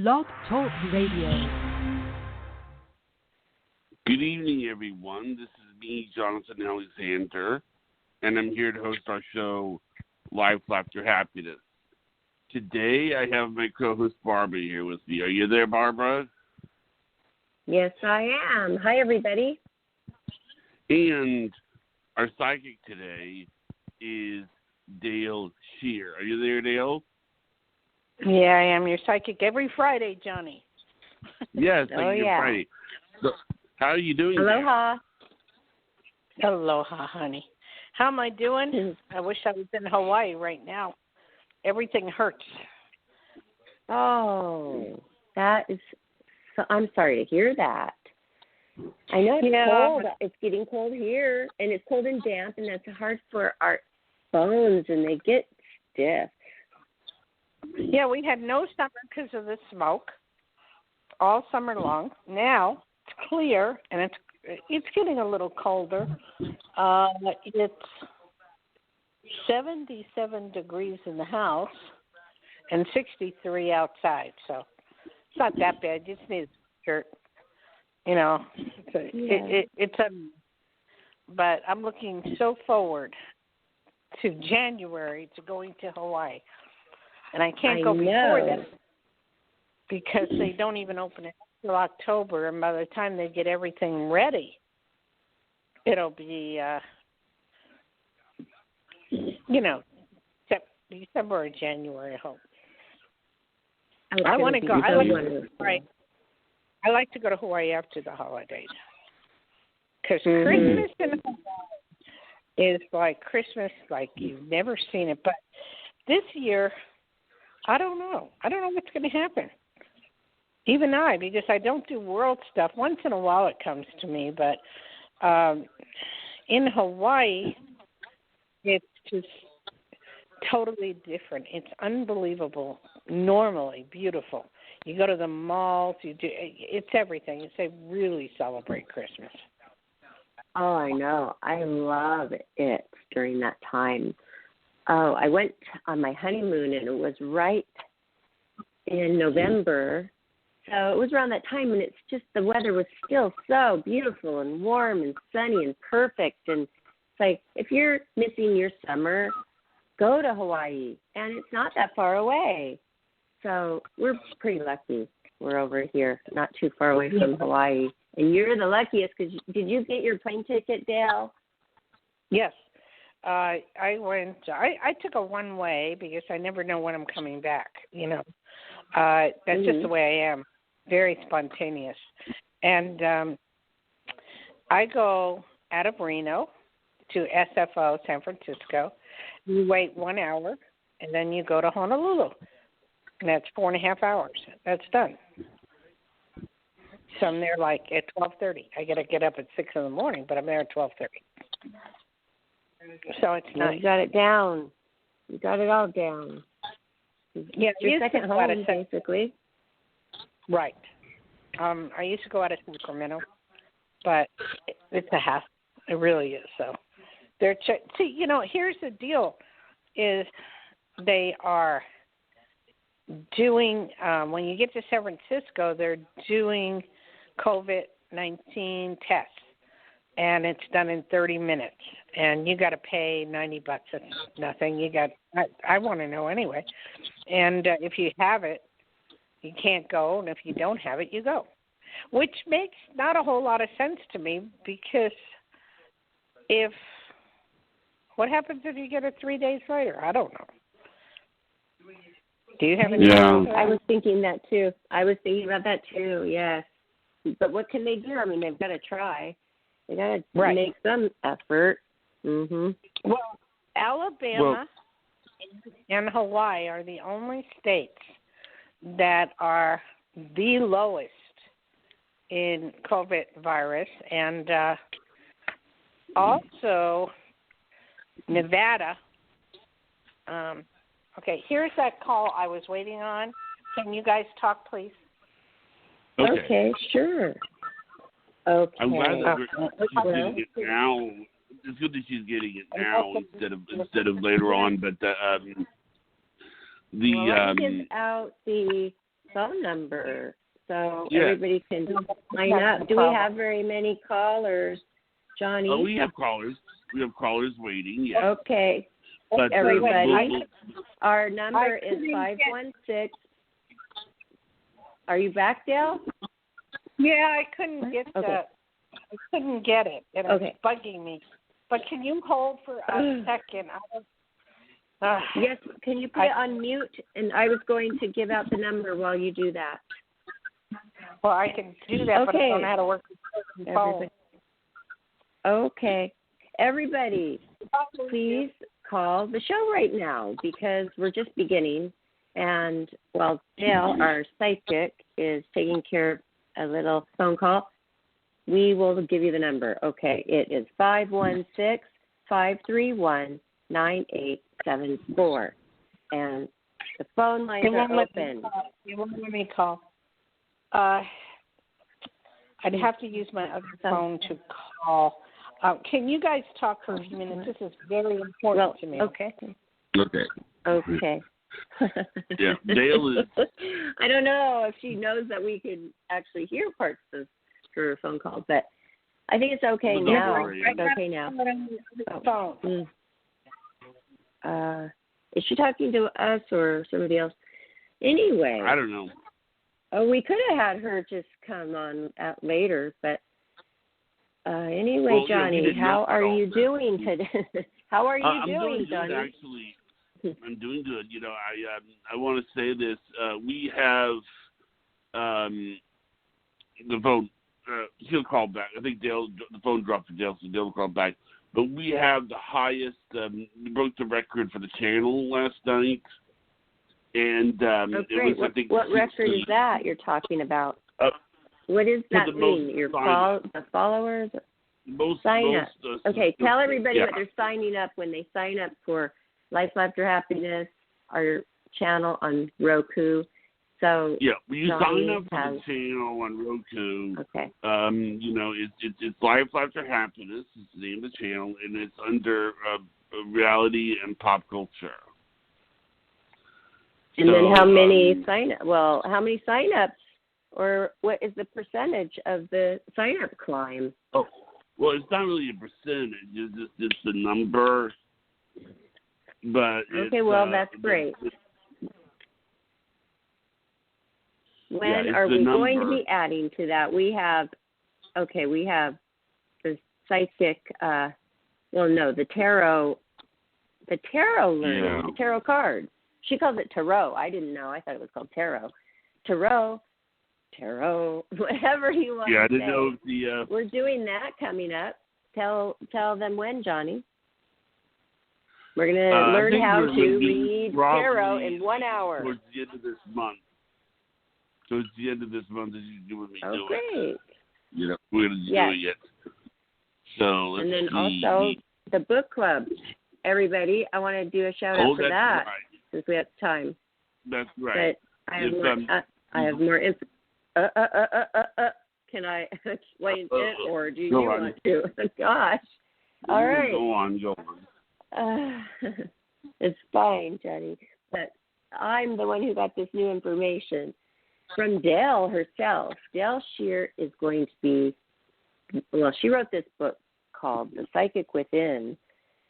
Blog Talk Radio. Good evening, everyone. This is me, Jonathan Alexander, and I'm here to host our show, Life, Laughter, Happiness. Today, I have my co-host, Barbara, here with me. Are you there, Barbara? Yes, I am. Hi, everybody. And our psychic today is Dayle Schear. Are you there, Dayle? Yeah, I am your psychic every Friday, Johnny. Yes, every Friday. So, how are you doing? Aloha. Aloha, honey. How am I doing? I wish I was in Hawaii right now. Everything hurts. Oh, that is. So, I'm sorry to hear that. I know it's cold. It's getting cold here, and it's cold and damp, and that's hard for our bones, and they get stiff. Yeah, we had no summer because of the smoke all summer long. Now it's clear, and it's getting a little colder. It's 77 degrees in the house and 63 outside, so it's not that bad. You just need a shirt, you know. But I'm looking so forward to January to going to Hawaii. And I can't go before that because they don't even open it until October. And by the time they get everything ready, it'll be, December or January, I hope. I want to go. I like to go to Hawaii after the holidays because Christmas in Hawaii is like Christmas like you've never seen it. But this year, I don't know. I don't know what's going to happen. Even because I don't do world stuff. Once in a while it comes to me, but in Hawaii, it's just totally different. It's unbelievable, normally beautiful. You go to the malls, it's everything. They really celebrate Christmas. Oh, I know. I love it during that time. Oh, I went on my honeymoon, and it was right in November. So it was around that time, and it's just the weather was still so beautiful and warm and sunny and perfect. And it's like, if you're missing your summer, go to Hawaii, and it's not that far away. So we're pretty lucky. We're over here, not too far away from Hawaii. And you're the luckiest because did you get your plane ticket, Dayle? Yes. I went. I took a one-way because I never know when I'm coming back. That's just the way I am. Very spontaneous, and I go out of Reno to SFO, San Francisco. You wait 1 hour, and then you go to Honolulu, and that's 4.5 hours. That's done. So I'm there like at 12:30. I got to get up at 6 in the morning, but I'm there at 12:30. So it's nice. You got it down. You got it all down. Yeah, your second home, basically. Right. I used to go out of Sacramento, but it's a hassle. It really is. So here's the deal: is they are doing when you get to San Francisco, they're doing COVID-19 tests. And it's done in 30 minutes, and you got to pay $90. It's nothing. I want to know anyway. And if you have it, you can't go, and if you don't have it, you go, which makes not a whole lot of sense to me because what happens if you get it 3 days later? I don't know. Do you have any? Yeah. I was thinking that too. I was thinking about that too. Yes, but what can they do? I mean, they've got to try. They got to make some effort. Mm-hmm. Well, Alabama and Hawaii are the only states that are the lowest in COVID virus, and also Nevada. Okay, here's that call I was waiting on. Can you guys talk, please? Okay, sure. Okay. I'm glad that she's getting it now. It's good that she's getting it now instead of later on. But let me give out the phone number so Yeah. everybody can sign up. Do we have very many callers, Johnny? Oh, we have callers. We have callers waiting. Yeah. Okay. But everybody, our number is 516. Are you back, Dayle? Yeah, I couldn't get I couldn't get it. It was bugging me. But can you hold for a second? Yes, can you put it on mute? And I was going to give out the number while you do that. Well, I can do that, but I don't know how to work the phone. Okay. Everybody, please call the show right now because we're just beginning. And while Dayle, our psychic, is taking care of a little phone call, we will give you the number. Okay, it is 516-531-9874. And the phone lines are open. You won't let me call. I'd have to use my other phone to call. Can you guys talk for a few minutes? This is very important to me. Okay. Yeah, Dayle is. I don't know if she knows that we can actually hear parts of her phone call, but I think it's okay now. It's okay now. Is she talking to us or somebody else? Anyway. I don't know. Oh, we could have had her just come on out later, but anyway, Johnny, how are you doing today? How are you doing, Johnny? Actually, I'm doing good. You know, I want to say this. We have the phone. He'll call back. I think the phone dropped for Dayle, so Dayle will call back. But we have the highest. We broke the record for the channel last night, and it was, I think, what record is that you're talking about? What does that mean? The followers? Sign up. Okay, tell everybody what they're signing up when they sign up for Life After Happiness, our channel on Roku. So yeah, when you sign up for the channel on Roku, you know, it's Life After Happiness. It's the name of the channel, and it's under reality and pop culture. And then how many how many sign-ups, or what is the percentage of the sign-up climb? Oh, well, it's not really a percentage. It's a number. But that's great. When are we going to be adding to that? We have the psychic. The tarot learning, the tarot cards. She calls it tarot. I didn't know. I thought it was called tarot. Tarot, whatever you want. Yeah, I didn't know if We're doing that coming up. Tell them when, Johnny. We're going to learn how to read tarot in 1 hour. Towards the end of this month. Towards the end of this month, as you do with me doing. Great. You know, we're going to do it. So let's and then see. Also the book club. Everybody, I want to do a shout out for that since we have time. That's right. But I have more info. Can I explain it, or do you want to? Gosh. All right. Go on. It's fine, Jenny. But I'm the one who got this new information from Dayle herself. Dayle Schear is going to be, she wrote this book called The Psychic Within,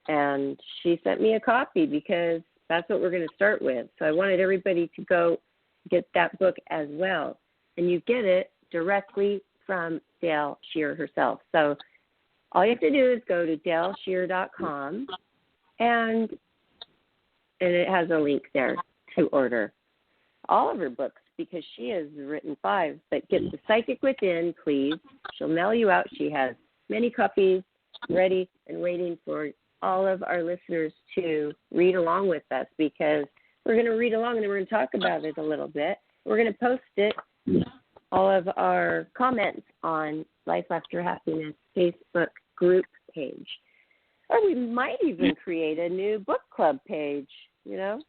and she sent me a copy because that's what we're going to start with. So I wanted everybody to go get that book as well. And you get it directly from Dayle Schear herself. So all you have to do is go to DayleSchear.com, and it has a link there to order all of her books because she has written 5. But get The Psychic Within, please. She'll mail you out. She has many copies ready and waiting for all of our listeners to read along with us, because we're going to read along and then we're going to talk about it a little bit. We're going to post it, all of our comments, on Life After Happiness Facebook group page. Or we might even create a new book club page, why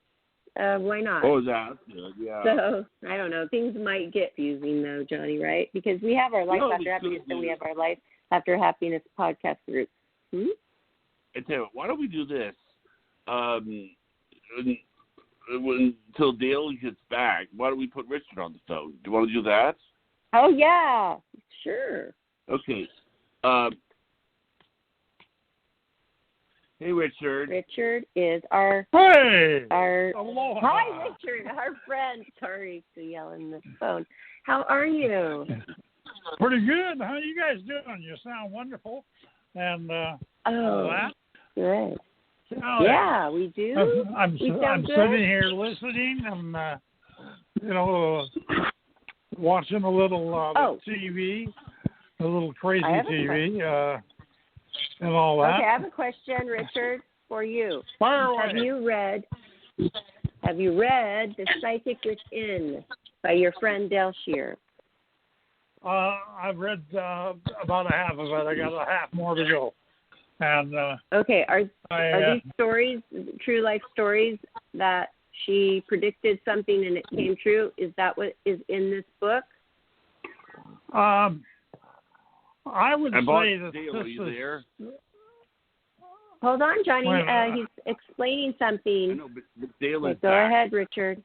not? Oh, that's good, yeah. So, I don't know. Things might get confusing, though, Johnny, right? Because we have our Life After Happiness and we have our Life After Happiness podcast group. I tell you what, why don't we do this? until Dayle gets back, why don't we put Richard on the phone? Do you want to do that? Oh, yeah. Sure. Okay. Hey, Richard. Richard is our... Aloha. Hi, Richard, our friend. Sorry to yell in the phone. How are you? Pretty good. How you guys doing? You sound wonderful. And Good. Oh, Yeah, we do. I'm sitting here listening and, watching a little TV, a little crazy TV, and all that. Okay, I have a question, Richard, for you. Fire away. Have you read The Psychic Within by your friend Dayle Schear? I've read about a half of it. I got a half more to go. And okay, are these stories true life stories that she predicted something and it came true? Is that what is in this book? I would say that Dayle, this are you there? Hold on, Johnny. He's explaining something. I know, but Dayle is Go back. ahead, Richard.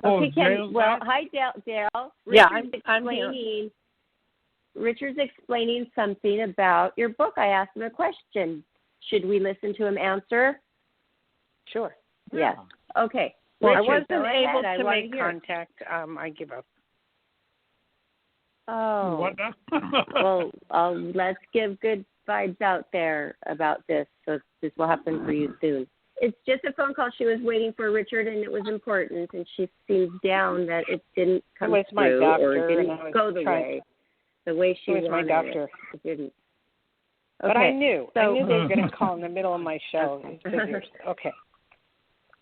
Oh, Okay, hi, Dayle. Yeah, I'm here. Richard's explaining something about your book. I asked him a question. Should we listen to him answer? Sure. Yes. Okay. Well, Richard, I wasn't able to want make contact. I give up. Oh. What now? Well, let's give good vibes out there about this. So this will happen for you soon. It's just a phone call. She was waiting for Richard, and it was important, and she seems down that it didn't come through or didn't go the way she wanted. It was my doctor. It didn't. Okay. But I knew they were going to call in the middle of my show. Okay.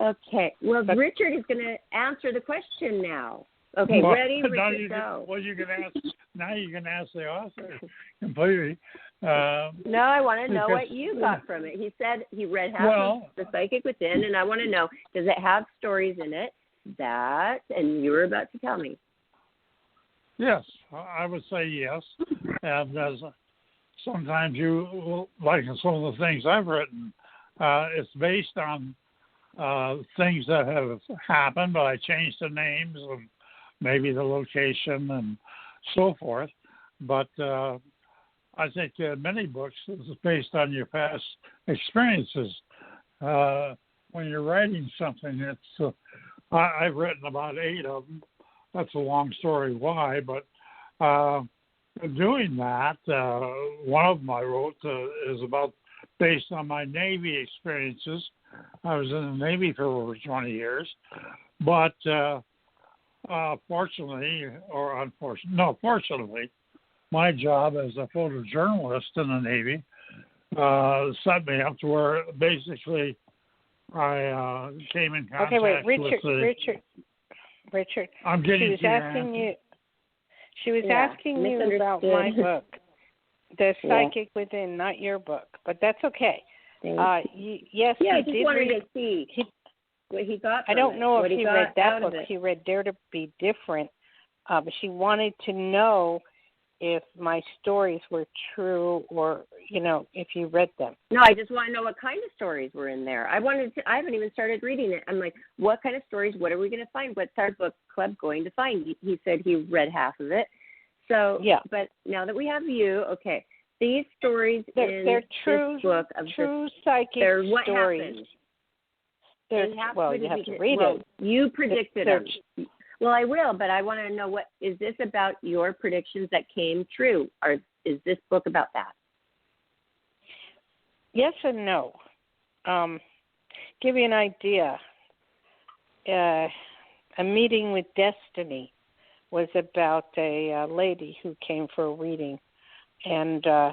Okay. Well, Richard is going to answer the question now. Okay, ready? Richard, go. Well, you can ask. Now you can ask the author completely. No, I want to know what you got from it. He said he read half of The Psychic Within, and I want to know, does it have stories in it and you were about to tell me. Yes, I would say yes. And sometimes you, like some of the things I've written, it's based on things that have happened, but I changed the names and maybe the location and so forth. But I think many books is based on your past experiences. When you're writing something, it's I've written about 8 of them. That's a long story why, but doing that, one of them I wrote is about based on my Navy experiences. I was in the Navy for over 20 years, but fortunately, my job as a photojournalist in the Navy set me up to where basically I came in contact Richard. I'm getting She was asking you about my book, The Psychic Within, not your book, but that's okay. Yes, he did wanted read. to see what he got. I don't know if he read that book. It. He read Dare to Be Different, but she wanted to know if my stories were true or, if you read them. No, I just want to know what kind of stories were in there. I haven't even started reading it. I'm like, what kind of stories? What are we going to find? What's our book club going to find? He said he read half of it. So, yeah. But now that we have you, okay, these stories they're true, this book of true psychic they're what stories. Happened. You have to read it. You predicted them. Well, I will, but I want to know is this about your predictions that came true, or is this book about that? Yes and no. Give you an idea. A meeting with destiny was about a lady who came for a reading, and the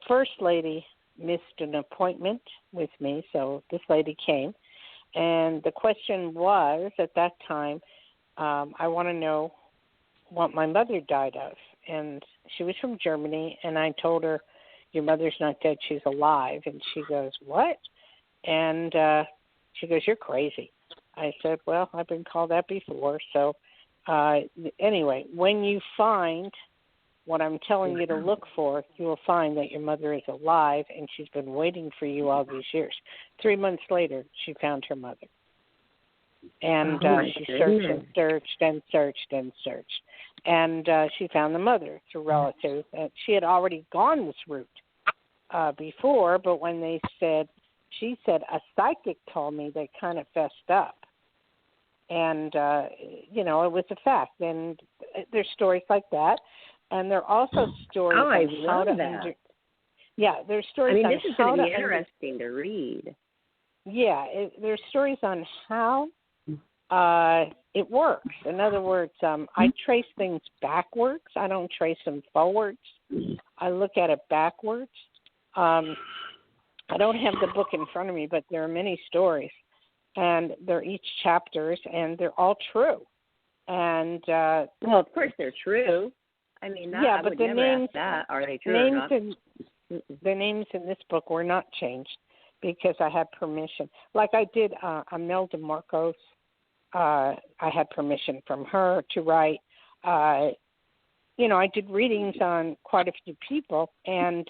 first lady missed an appointment with me, so this lady came. And the question was, at that time, I want to know what my mother died of. And she was from Germany, and I told her, your mother's not dead, she's alive. And she goes, what? And she goes, you're crazy. I said, well, I've been called that before. So anyway, when you find what I'm telling you to look for, you will find that your mother is alive, and she's been waiting for you all these years. 3 months later, she found her mother. And she searched and searched and searched and searched. And she found the mother through relatives. And she had already gone this route before, but when she said, a psychic told me they kind of fessed up. And, it was a fact. And there's stories like that. And there are also stories on how to there's stories on this is how going to be to interesting to read. Yeah, there's stories on how it works. In other words, I trace things backwards. I don't trace them forwards. I look at it backwards. I don't have the book in front of me, but there are many stories, and they're each chapters, and they're all true. And well, of course they're true. I mean, I would never ask that. Are they true or not? The names in this book were not changed because I had permission. Like I did Imelda Marcos. I had permission from her to write. I did readings on quite a few people, and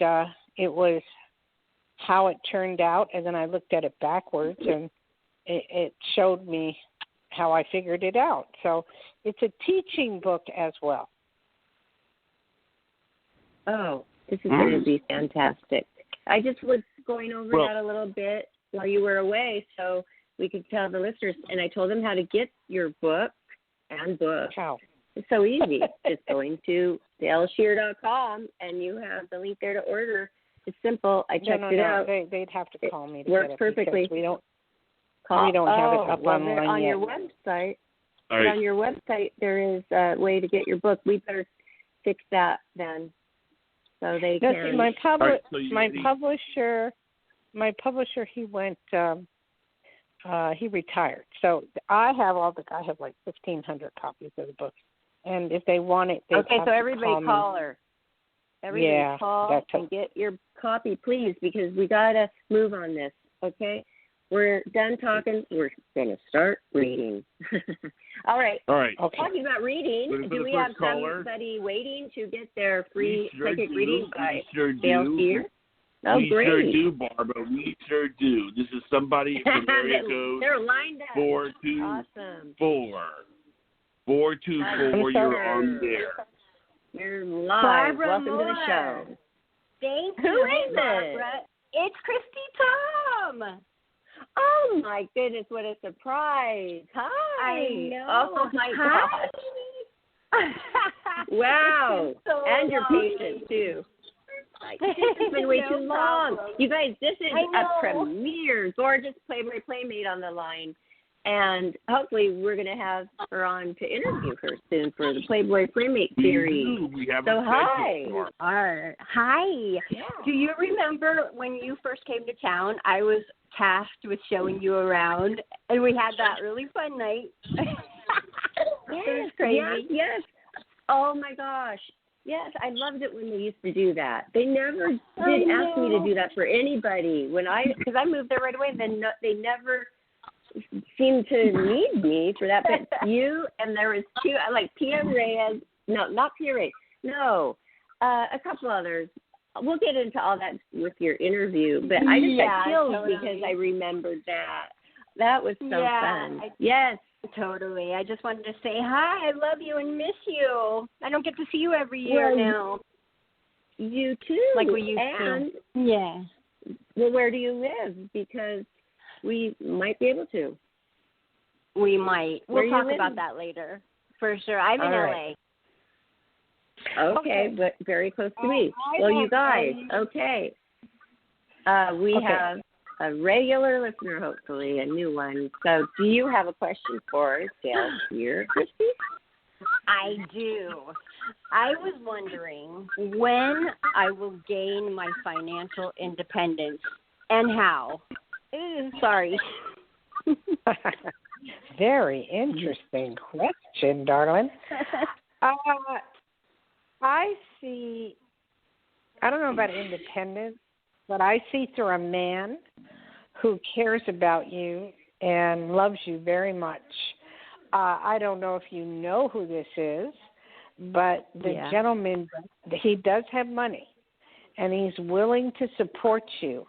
it was how it turned out, and then I looked at it backwards, and it showed me how I figured it out. So it's a teaching book as well. Oh, this is going to be fantastic. I just was going over that a little bit while you were away, so we could tell the listeners. And I told them how to get your book and book. How? It's so easy. Just going to DayleSchear.com, and you have the link there to order. It's simple. I checked it out. They'd have to call me to works get it perfectly. We don't have it up online on yet. your website. All right. On your website, there is a way to get your book. We better fix that then. So they can. My publisher, he went. He retired. So I have like 1,500 copies of the book, and if they want it, so everybody call her. Everybody call and get your copy, please, because we gotta move on this. Okay, we're done talking. We're gonna start reading. All right. Okay. Talking about reading, do we have somebody waiting to get their free psychic reading by Dayle Schear? Oh, we great. sure do, Barbara. We sure do. This is somebody from area code They're lined up. 424. Awesome. 424. You're on there. You're live. Barbara Welcome Moore. to the show. Thank Who you, is Barbara. It's Christy Tom. Oh, my goodness, what a surprise. Hi. I know. Oh, my gosh. Wow. So and you're long. patient, too. It's been way too long. Problem. You guys, this is a premiere. Gorgeous Playboy Playmate on the line. And hopefully we're going to have her on to interview her soon for the Playboy Playmate series. We have so hi. Hi. Yeah. Do you remember when you first came to town, I was tasked with showing you around, and we had that really fun night. Yes, it was crazy. Yes. Oh, my gosh. Yes, I loved it when they used to do that. They never did ask me to do that for anybody because I moved there right away. Then they never seemed to need me for that. But you and there was two, like Pia Reyes. No, not Pia Reyes. No, a couple others. We'll get into all that with your interview. But I just got chills because I remembered that. That was so fun. Yes. Totally. I just wanted to say hi. I love you and miss you. I don't get to see you every year now. You too. Like we used to. Yeah. Well, where do you live? Because we might be able to. We might. We'll talk live? about that later. For sure. I'm in LA. Okay, but very close to me. Well, you guys, we have a regular listener, hopefully, a new one. So do you have a question for Dayle Schear, Christy? I do. I was wondering when I will gain my financial independence and how. Sorry. Very interesting question, darling. I see, I don't know about independence, but I see through a man who cares about you and loves you very much. I don't know if you know who this is, but the gentleman, he does have money, and he's willing to support you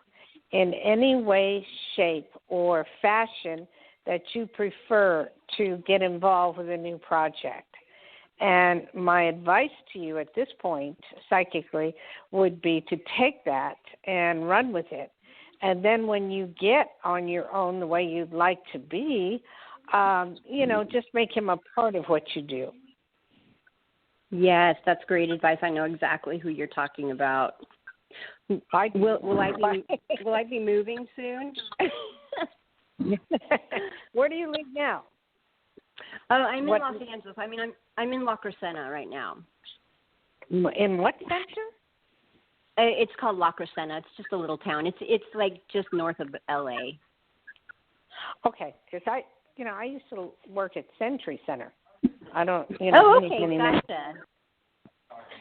in any way, shape, or fashion that you prefer to get involved with a new project. And my advice to you at this point, psychically, would be to take that and run with it. And then when you get on your own the way you'd like to be, just make him a part of what you do. Yes, that's great advice. I know exactly who you're talking about. Will I be moving soon? Where do you live now? Oh, I'm in Los Angeles. I'm in La Crescenta right now. In what center? It's called La Crescenta. It's just a little town. It's like just north of LA. Okay, because I used to work at Century Center. I don't,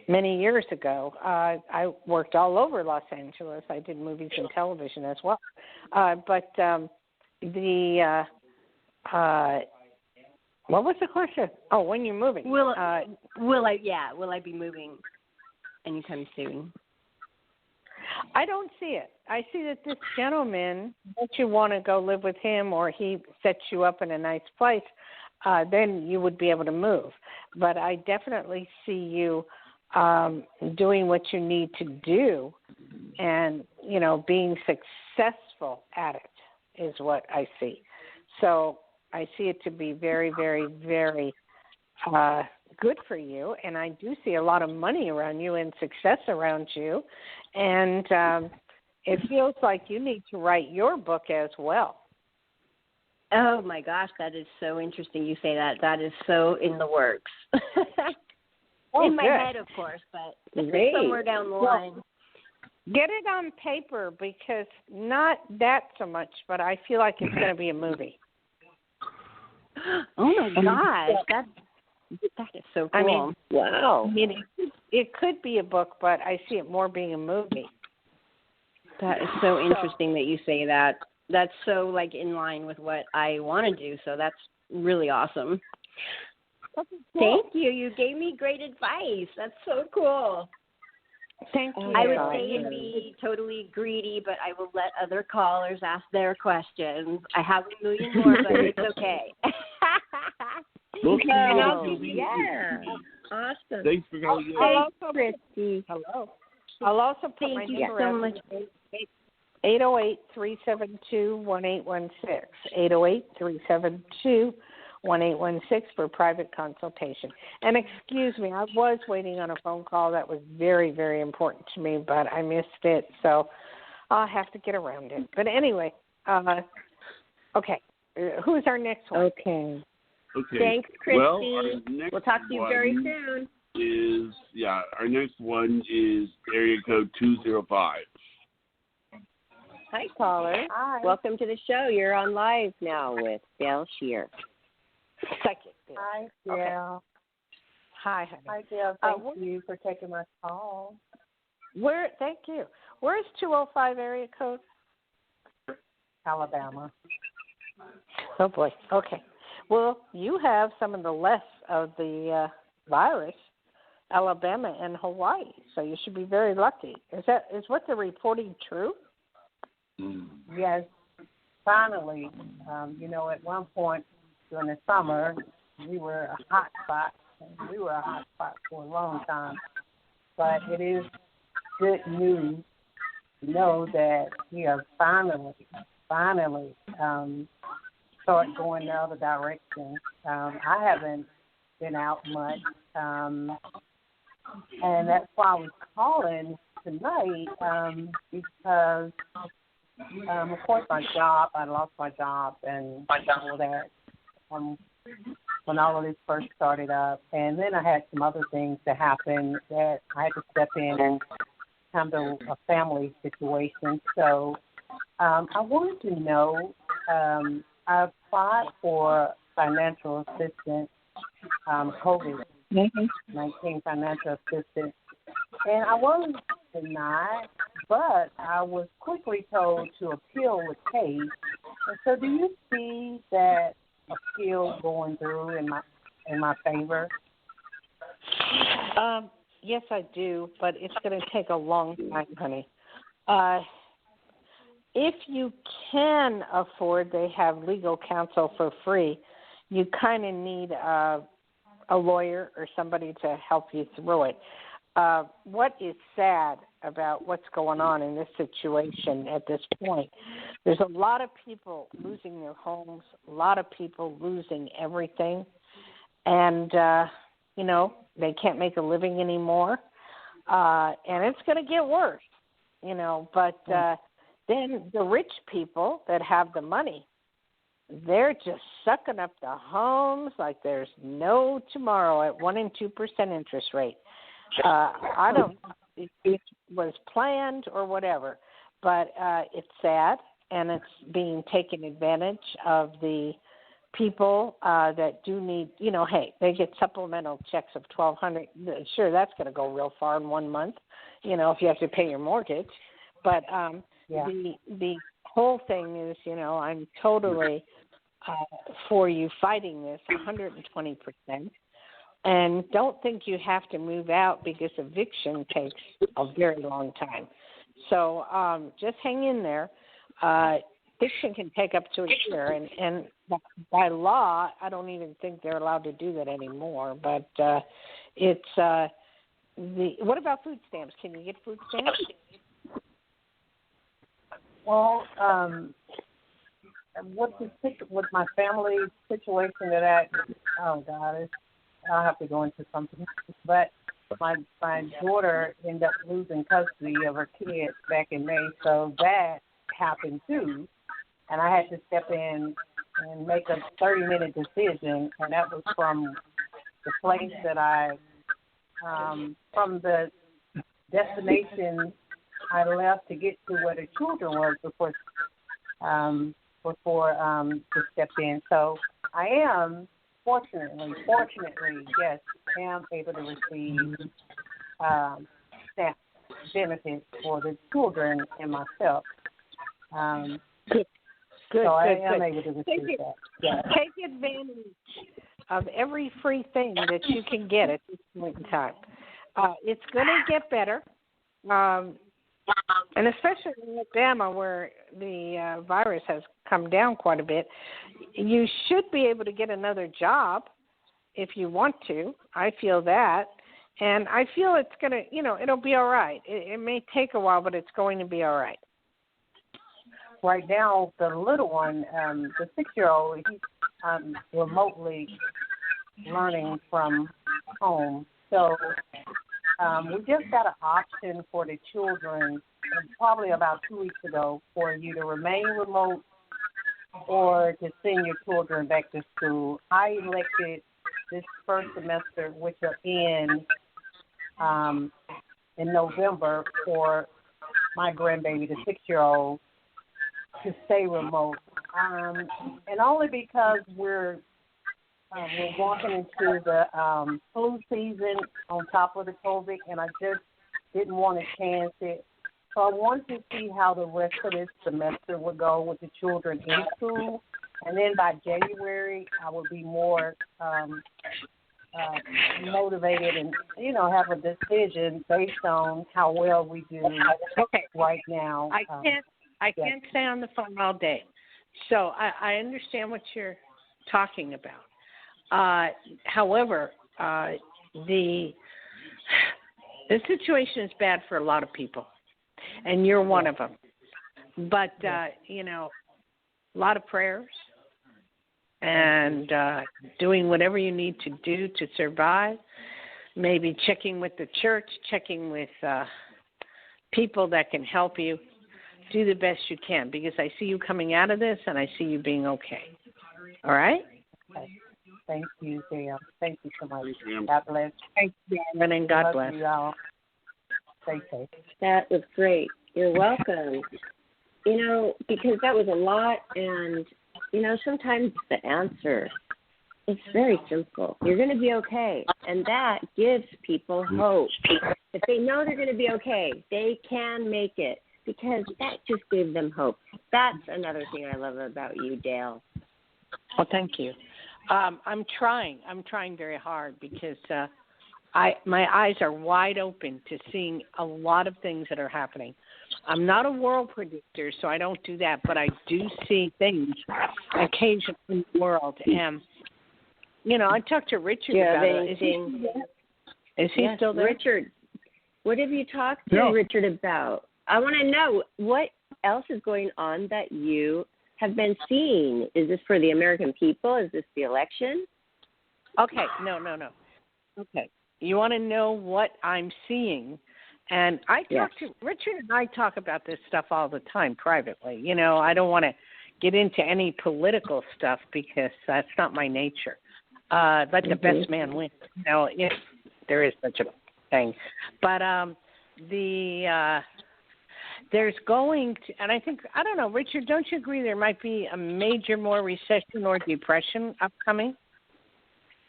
many years ago. I worked all over Los Angeles. I did movies and television as well. What was the question? Oh, when you're moving? Will I be moving anytime soon? I don't see it. I see that this gentleman, once you want to go live with him or he sets you up in a nice place, then you would be able to move. But I definitely see you doing what you need to do and, being successful at it is what I see. So I see it to be very, very, very good for you. And I do see a lot of money around you and success around you. And it feels like you need to write your book as well. Oh, my gosh, that is so interesting you say that. That is so in the works. In my head, of course, but somewhere down the line. Get it on paper because not that so much, but I feel like it's going to be a movie. Oh, my gosh. That is so cool. Wow. It could be a book, but I see it more being a movie. That is so interesting that you say that. That's so, in line with what I want to do, so that's really awesome. Cool. Thank you. You gave me great advice. That's so cool. Thank you. I would say it'd be totally greedy, but I will let other callers ask their questions. I have a million more, but it's okay. Awesome. Thanks for calling. Christy. Hello. I'll also put my Thank you so much. 808-372-1816. 808-372-1816 for private consultation. And excuse me, I was waiting on a phone call that was very, very important to me, but I missed it, so I'll have to get around it. But anyway, okay. Who's our next one? Okay. Thanks, Christy. Well, we'll talk to you very soon. Our next one is area code 205. Hi, caller. Hi. Welcome to the show. You're on live now with Dayle Schear. Psychic. Hi, Dayle. Okay. Hi, honey. Hi, Dayle. Thank you for taking my call. Thank you. Where's 205 area code? Alabama. Oh, boy. Okay. Well, you have some of the less of the virus, Alabama and Hawaii, so you should be very lucky. Is what they're reporting true? Yes, finally. At one point during the summer, we were a hot spot. We were a hot spot for a long time. But it is good news to know that we are finally start going the other direction. I haven't been out much, and that's why I was calling tonight because, of course, I lost my job and all that when all of this first started up. And then I had some other things that happened that I had to step in and handle a family situation. So I wanted to know, I applied for financial assistance, COVID-19 financial assistance, and I wasn't denied, but I was quickly told to appeal with case. And so do you see that appeal going through in my favor? Yes, I do, but it's going to take a long time, honey. if you can afford, they have legal counsel for free. You kind of need a lawyer or somebody to help you through it. What is sad about what's going on in this situation at this point? There's a lot of people losing their homes, a lot of people losing everything, and, they can't make a living anymore, and it's going to get worse, but then the rich people that have the money, they're just sucking up the homes like there's no tomorrow at 1% and 2% interest rate. I don't know if it was planned or whatever, but it's sad, and it's being taken advantage of the people that do need, hey, they get supplemental checks of $1,200. Sure, that's going to go real far in 1 month, if you have to pay your mortgage. But the whole thing is, I'm totally for you fighting this 120%. And don't think you have to move out because eviction takes a very long time. So just hang in there. Eviction can take up to a year, and by law, I don't even think they're allowed to do that anymore. But it's what about food stamps? Can you get food stamps? Well, with my family situation oh God, I'll have to go into something. But my daughter ended up losing custody of her kids back in May, so that happened too. And I had to step in and make a 30-minute decision, and that was from the place that from the destination I left to get to where the children were before to step in. So I am fortunately, yes, am able to receive SNAP benefits for the children and myself. Good. I am able to receive that. Yeah. Take advantage of every free thing that you can get at this point in time. It's going to get better, and especially in Alabama, where the virus has come down quite a bit. You should be able to get another job if you want to. I feel that. And I feel it's going to, it'll be all right. It may take a while, but it's going to be all right. Right now, the little one, the 6-year-old, he's remotely learning from home. So we just got an option for the children probably about 2 weeks ago for you to remain remote or to send your children back to school. I elected this first semester, which are in November, for my grandbaby, the 6-year-old, to stay remote, and only because we're walking into the flu season on top of the COVID, and I just didn't want to chance it. So I wanted to see how the rest of this semester would go with the children in school, and then by January I would be more motivated and have a decision based on how well we do right now. I can't stay on the phone all day. So I understand what you're talking about. However, the situation is bad for a lot of people, and you're one of them. But, a lot of prayers and doing whatever you need to do to survive, maybe checking with the church, checking with people that can help you. Do the best you can, because I see you coming out of this, and I see you being okay. All right? Okay. Thank you, Sam. Thank you so much. God bless. Thank you, and God bless. You all. Stay safe. That was great. You're welcome. Because that was a lot, and, sometimes the answer is very simple. You're going to be okay, and that gives people hope. If they know they're going to be okay, they can make it, because that just gave them hope. That's another thing I love about you, Dayle. Well, thank you. I'm trying very hard, because my eyes are wide open to seeing a lot of things that are happening. I'm not a world predictor, so I don't do that, but I do see things occasionally in the world. And, I talked to Richard about it. Is he still there? Richard, what have you talked to Richard about? I want to know what else is going on that you have been seeing. Is this for the American people? Is this the election? Okay, no. Okay, you want to know what I'm seeing? And I talk to Richard and I talk about this stuff all the time privately. I don't want to get into any political stuff because that's not my nature. Let the best man win. If there is such a thing. But there's going to, and I don't know, Richard, don't you agree there might be a major more recession or depression upcoming?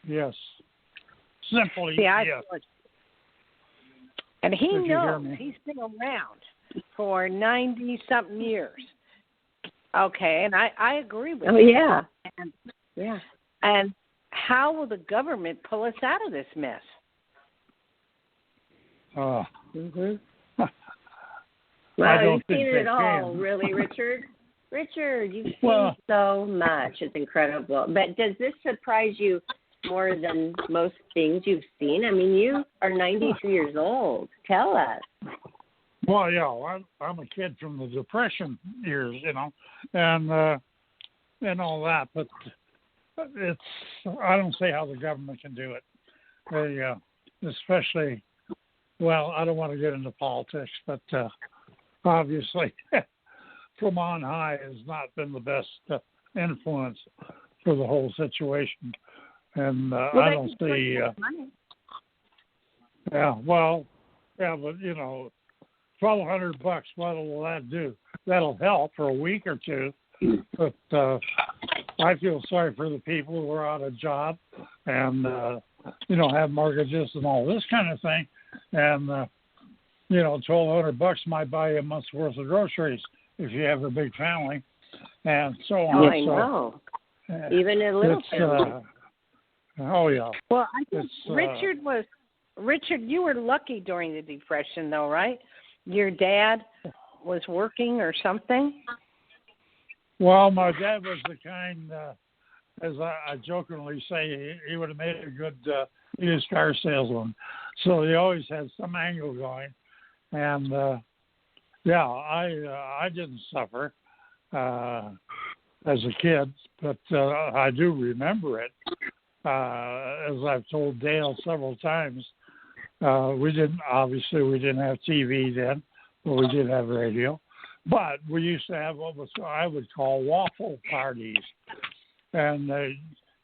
Yes. Simply, yes. And he Did knows he's been around for 90-something years. Okay, and I agree with you. And how will the government pull us out of this mess? Well, you've seen it all, really, Richard. Richard, you've seen so much. It's incredible. But does this surprise you more than most things you've seen? I mean, you are 93 years old. Tell us. Well, I'm a kid from the Depression years, and all that. But I don't see how the government can do it. They, especially, I don't want to get into politics, but obviously, from on high has not been the best influence for the whole situation. And I don't see. But $1,200, what will that do? That'll help for a week or two, but I feel sorry for the people who are out of job and have mortgages and all this kind of thing. And $1,200 might buy you a month's worth of groceries if you have a big family, and so on. I know. Even a little family. Well, I think Richard, you were lucky during the Depression, though, right? Your dad was working or something? Well, my dad was the kind, as I jokingly say, he would have made a good used car salesman. So he always had some angle going. And, I didn't suffer as a kid, but I do remember it. As I've told Dayle several times, we didn't have TV then, but we did have radio. But we used to have what I would call waffle parties, and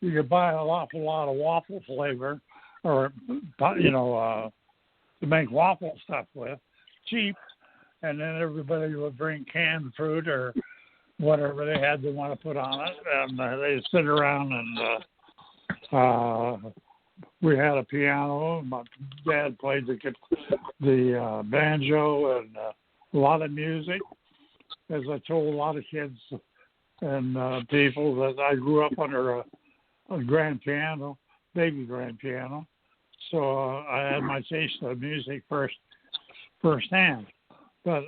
you could buy an awful lot of waffle flavor, or to make waffle stuff with, cheap, and then everybody would bring canned fruit or whatever they had to want to put on it, and they'd sit around and. We had a piano. My dad played the banjo and a lot of music. As I told a lot of kids and people, that I grew up under a grand piano, baby grand piano. So I had my taste of music firsthand. But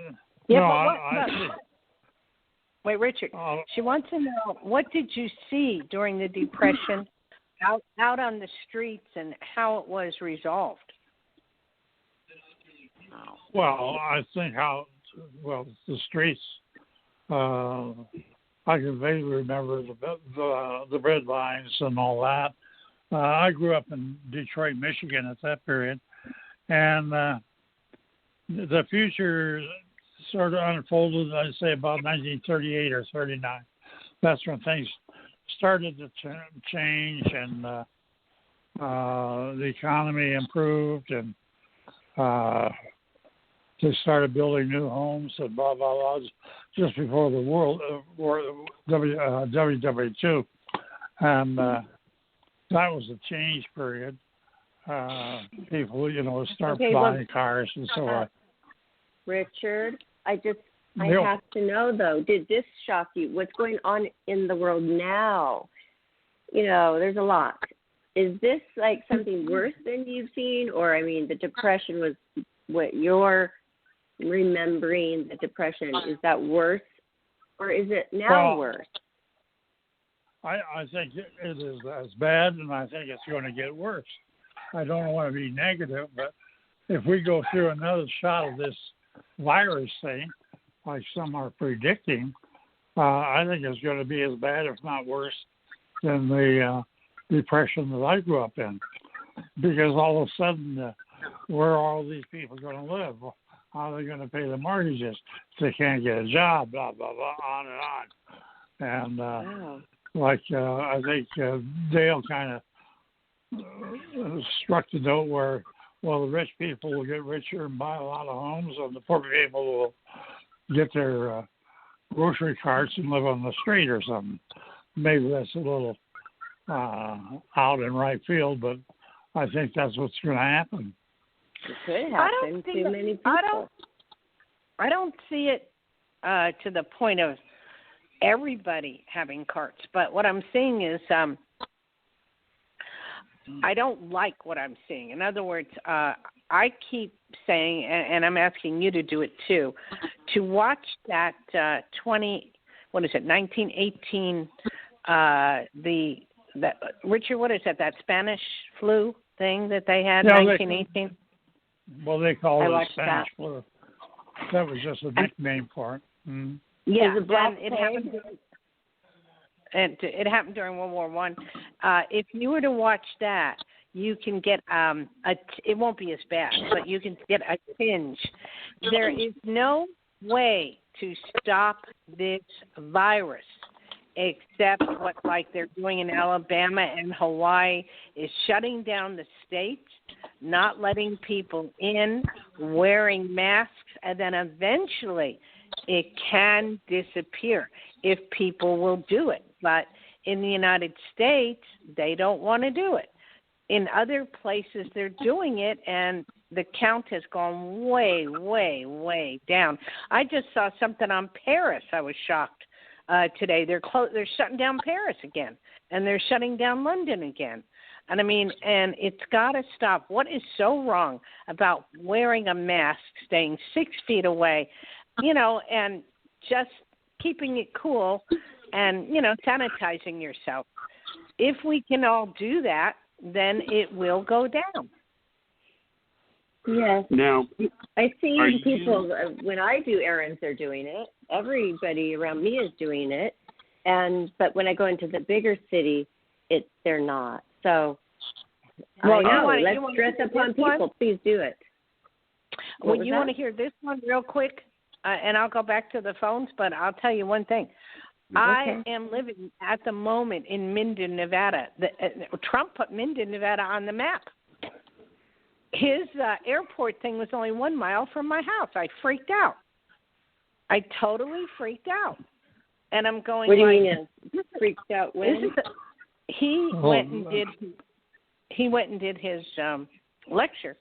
wait, Richard. She wants to know, what did you see during the Depression? Out on the streets and how it was resolved? Well, I think the streets. I can vaguely remember the red lines and all that. I grew up in Detroit, Michigan at that period, and the future sort of unfolded. I'd say about 1938 or 39. That's when things started to change, and the economy improved, and they started building new homes and blah blah blah. Just before the World War WW2, and that was a change period. People, start buying cars and so on. Richard, I have to know, though, did this shock you? What's going on in the world now? There's a lot. is this like something worse than you've seen? Or, I mean, the Depression was what you're remembering, the Depression. Is that worse? Or is it now worse? I think it is as bad, and I think it's going to get worse. I don't want to be negative, but if we go through another shot of this virus thing, like some are predicting, I think it's going to be as bad, if not worse, than the Depression that I grew up in. Because all of a sudden, where are all these people going to live? How are they going to pay the mortgages if they can't get a job? Blah, blah, blah, on and on. And I think Dayle kind of struck the note where, well, the rich people will get richer and buy a lot of homes, and the poor people will get their grocery carts and live on the street or something. Maybe that's a little out in right field, but I think that's what's going to happen. It could happen to many people. I don't see it to the point of everybody having carts, but what I'm seeing is I don't like what I'm seeing. In other words, I keep saying, and I'm asking you to do it too, to watch that 1918, Richard, what is that Spanish flu thing that they had in 1918? Well, they call it Spanish flu. That was just a nickname for it. Mm-hmm. Yeah, it happened during World War I. If you were to watch that, you can get it won't be as bad, but you can get a tinge. There is no way to stop this virus except what like they're doing in Alabama and Hawaii is shutting down the states, not letting people in, wearing masks, and then eventually it can disappear if people will do it. But in the United States, they don't want to do it. In other places, they're doing it, and the count has gone way, way, way down. I just saw something on Paris. I was shocked today. They're shutting down Paris again, and they're shutting down London again. And I mean, and it's got to stop. What is so wrong about wearing a mask, staying 6 feet away, and just keeping it cool and, sanitizing yourself? If we can all do that, then it will go down. Yes. Now, I see people, when I do errands, they're doing it. Everybody around me is doing it. But when I go into the bigger city, they're not. So, let's stress upon people. Please do it. Well, you want to hear this one real quick? And I'll go back to the phones, but I'll tell you one thing. Okay. I am living at the moment in Minden, Nevada. Trump put Minden, Nevada on the map. His airport thing was only 1 mile from my house. I freaked out. I totally freaked out. And I'm going, what do you mean freaked out when? He went and did his lecture,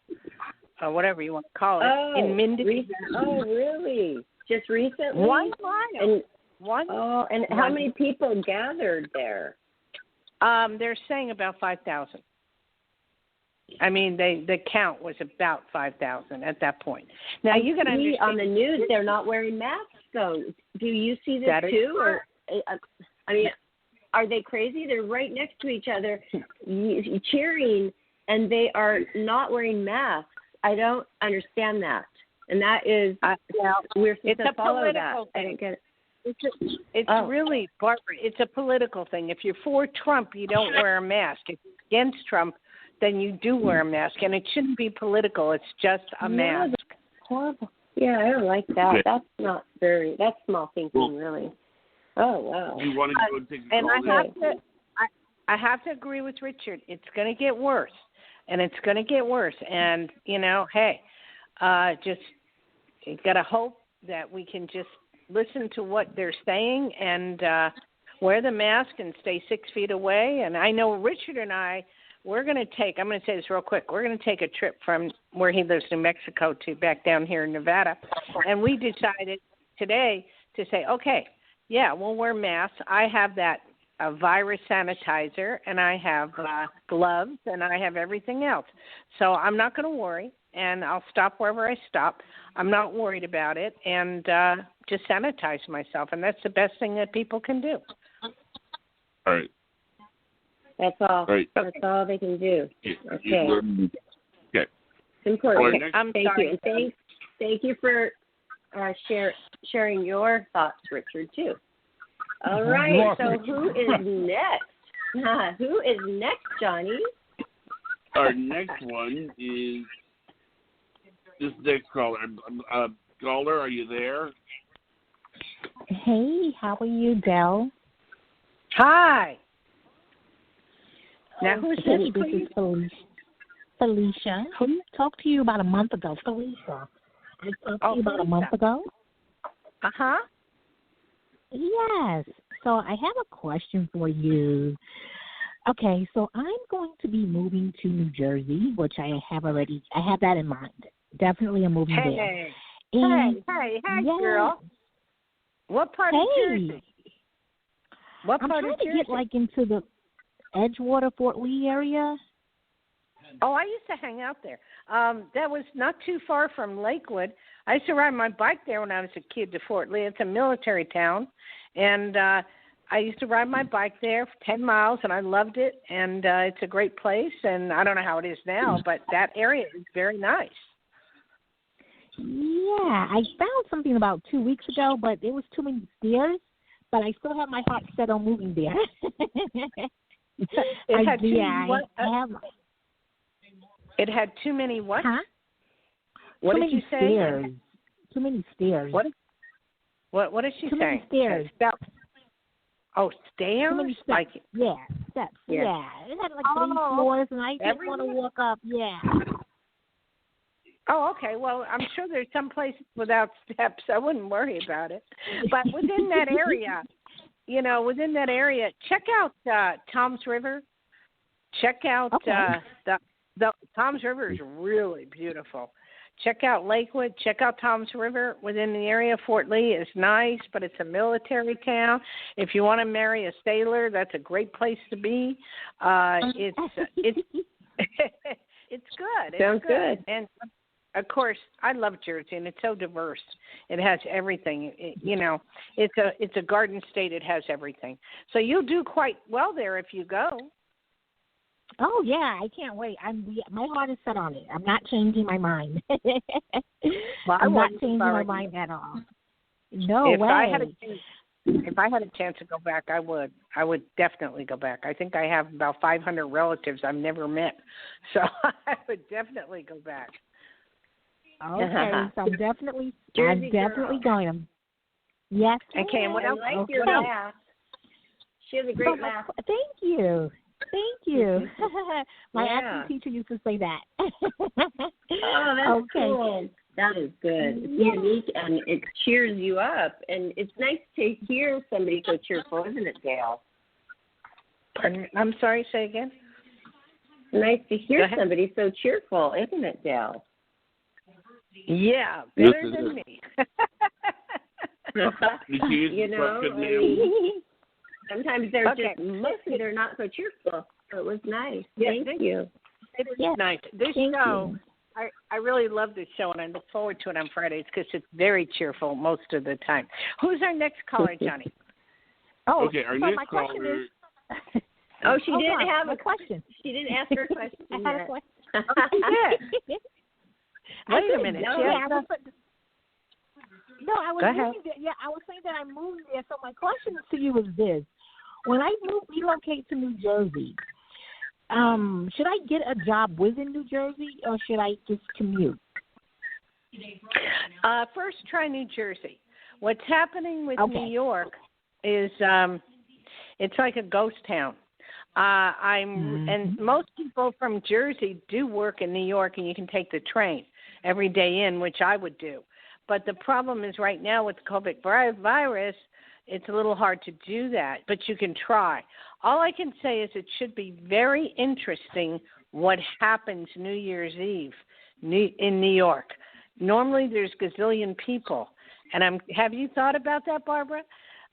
or whatever you want to call it, in Minden. Oh, really? Just recently? 1 mile. And how many people gathered there? They're saying about 5,000. I mean, the count was about 5,000 at that point. Now you got to understand. On the news, they're not wearing masks. So, do you see this too? Or, I mean, are they crazy? They're right next to each other, cheering, and they are not wearing masks. I don't understand that. And that is, we're supposed to follow that. I don't get it. It's really, Barbara, it's a political thing. If you're for Trump, you don't wear a mask. If you're against Trump, then you do wear a mask. And it shouldn't be political. It's just a mask. That's horrible. Yeah, I don't like that. That's small thinking, really. Oh, wow. You want to go and take a call? I have to agree with Richard. It's going to get worse. And it's going to get worse. And, just you got to hope that we can just listen to what they're saying and wear the mask and stay 6 feet away. And I know Richard and I, I'm going to say this real quick. We're going to take a trip from where he lives in Mexico to back down here in Nevada. And we decided today to say, okay, yeah, we'll wear masks. I have that a virus sanitizer, and I have gloves, and I have everything else. So I'm not going to worry, and I'll stop wherever I stop. I'm not worried about it, and just sanitize myself, and that's the best thing that people can do. All right. That's all. Right. That's all they can do. Okay. Okay. Important. Right, Thank you. And thank you for sharing your thoughts, Richard, too. All right. So who is next? Who is next, Johnny? Our next one is this next caller. Caller, are you there? Hey, how are you, Dayle? Hi. Now, who's this, This please? is Felicia. I talked to you about a month ago. Felicia. I talked to you about a month ago. Uh-huh. Yes. So I have a question for you. Okay, so I'm going to be moving to New Jersey, which I have that in mind. Definitely I'm moving there. And Hey, yes. girl. What part of Jersey? What I'm part trying of to Jersey? get into the Edgewater, Fort Lee area. Oh, I used to hang out there. That was not too far from Lakewood. I used to ride my bike there when I was a kid to Fort Lee. It's a military town. And I used to ride my bike there for 10 miles, and I loved it. And it's a great place. And I don't know how it is now, but that area is very nice. Yeah, I found something about 2 weeks ago, but there was too many stairs. But I still have my heart set on moving there. It had too many what? Huh? What too did many you say? Stairs. Too many stairs. What did she say? Too many stairs. Stairs? Too many steps. Like, steps. Yeah. Yeah. It had like 3 floors, and I didn't want to walk up. Yeah. Oh, okay. Well, I'm sure there's some places without steps. I wouldn't worry about it. But within that area, check out Tom's River. Check out the Tom's River is really beautiful. Check out Lakewood. Check out Tom's River within the area. Fort Lee is nice, but it's a military town. If you want to marry a sailor, that's a great place to be. It's good. Sounds good. And of course, I love Jersey, and it's so diverse. It has everything. It's a garden state. It has everything. So you'll do quite well there if you go. Oh yeah, I can't wait. My heart is set on it. I'm not changing my mind. I'm not changing my mind at all. No way. If I had a chance to go back, I would. I would definitely go back. I think I have about 500 relatives I've never met, so I would definitely go back. Okay, so I'm definitely girl. going. Yes. Okay, and what else? I like your laugh. She has a great laugh. Thank you. My acting teacher used to say that. Oh, that's cool. That is good. It's unique, and it cheers you up. And it's nice to hear somebody so cheerful, isn't it, Dayle? Pardon me? I'm sorry, say again? Nice to hear somebody so cheerful, isn't it, Dayle? Yeah, better than me. Sometimes they're mostly they're not so cheerful. So it was nice. Thank you. It is nice. This show, I really love this show, and I look forward to it on Fridays because it's very cheerful most of the time. Who's our next caller, Johnny? Okay, our next caller. She didn't have a question. She didn't ask her question yet. I had a question. She did. Wait a minute. I was Go ahead. moving there. Yeah, I was saying that I moved there. So my question to you is this: when I relocate to New Jersey, should I get a job within New Jersey or should I just commute? First, try New Jersey. What's happening with New York is it's like a ghost town. And most people from Jersey do work in New York, and you can take the train every day in, which I would do. But the problem is right now with the COVID virus, it's a little hard to do that, but you can try. All I can say is it should be very interesting what happens New Year's Eve in New York. Normally there's gazillion people. And have you thought about that, Barbara?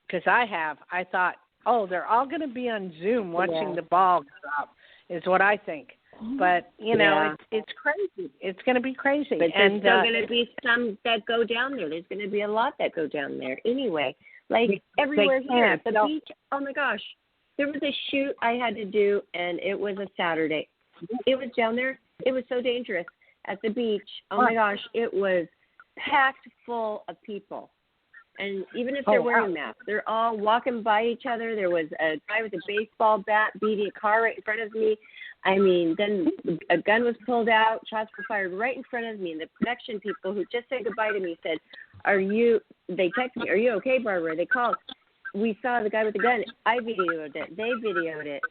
Because I have. I thought, Oh, they're all going to be on Zoom watching the ball drop, is what I think. But, it's crazy. It's going to be crazy. But there's still going to be some that go down there. There's going to be a lot that go down there anyway. Like everywhere here. The beach, oh, my gosh. There was a shoot I had to do, and it was a Saturday. It was down there. It was so dangerous at the beach. Oh, my gosh. It was packed full of people. And even if they're wearing masks, they're all walking by each other. There was a guy with a baseball bat beating a car right in front of me. I mean, then a gun was pulled out, shots were fired right in front of me, and the production people who just said goodbye to me said, they texted me, "Are you okay, Barbara?" They called. We saw the guy with the gun. I videoed it. They videoed it.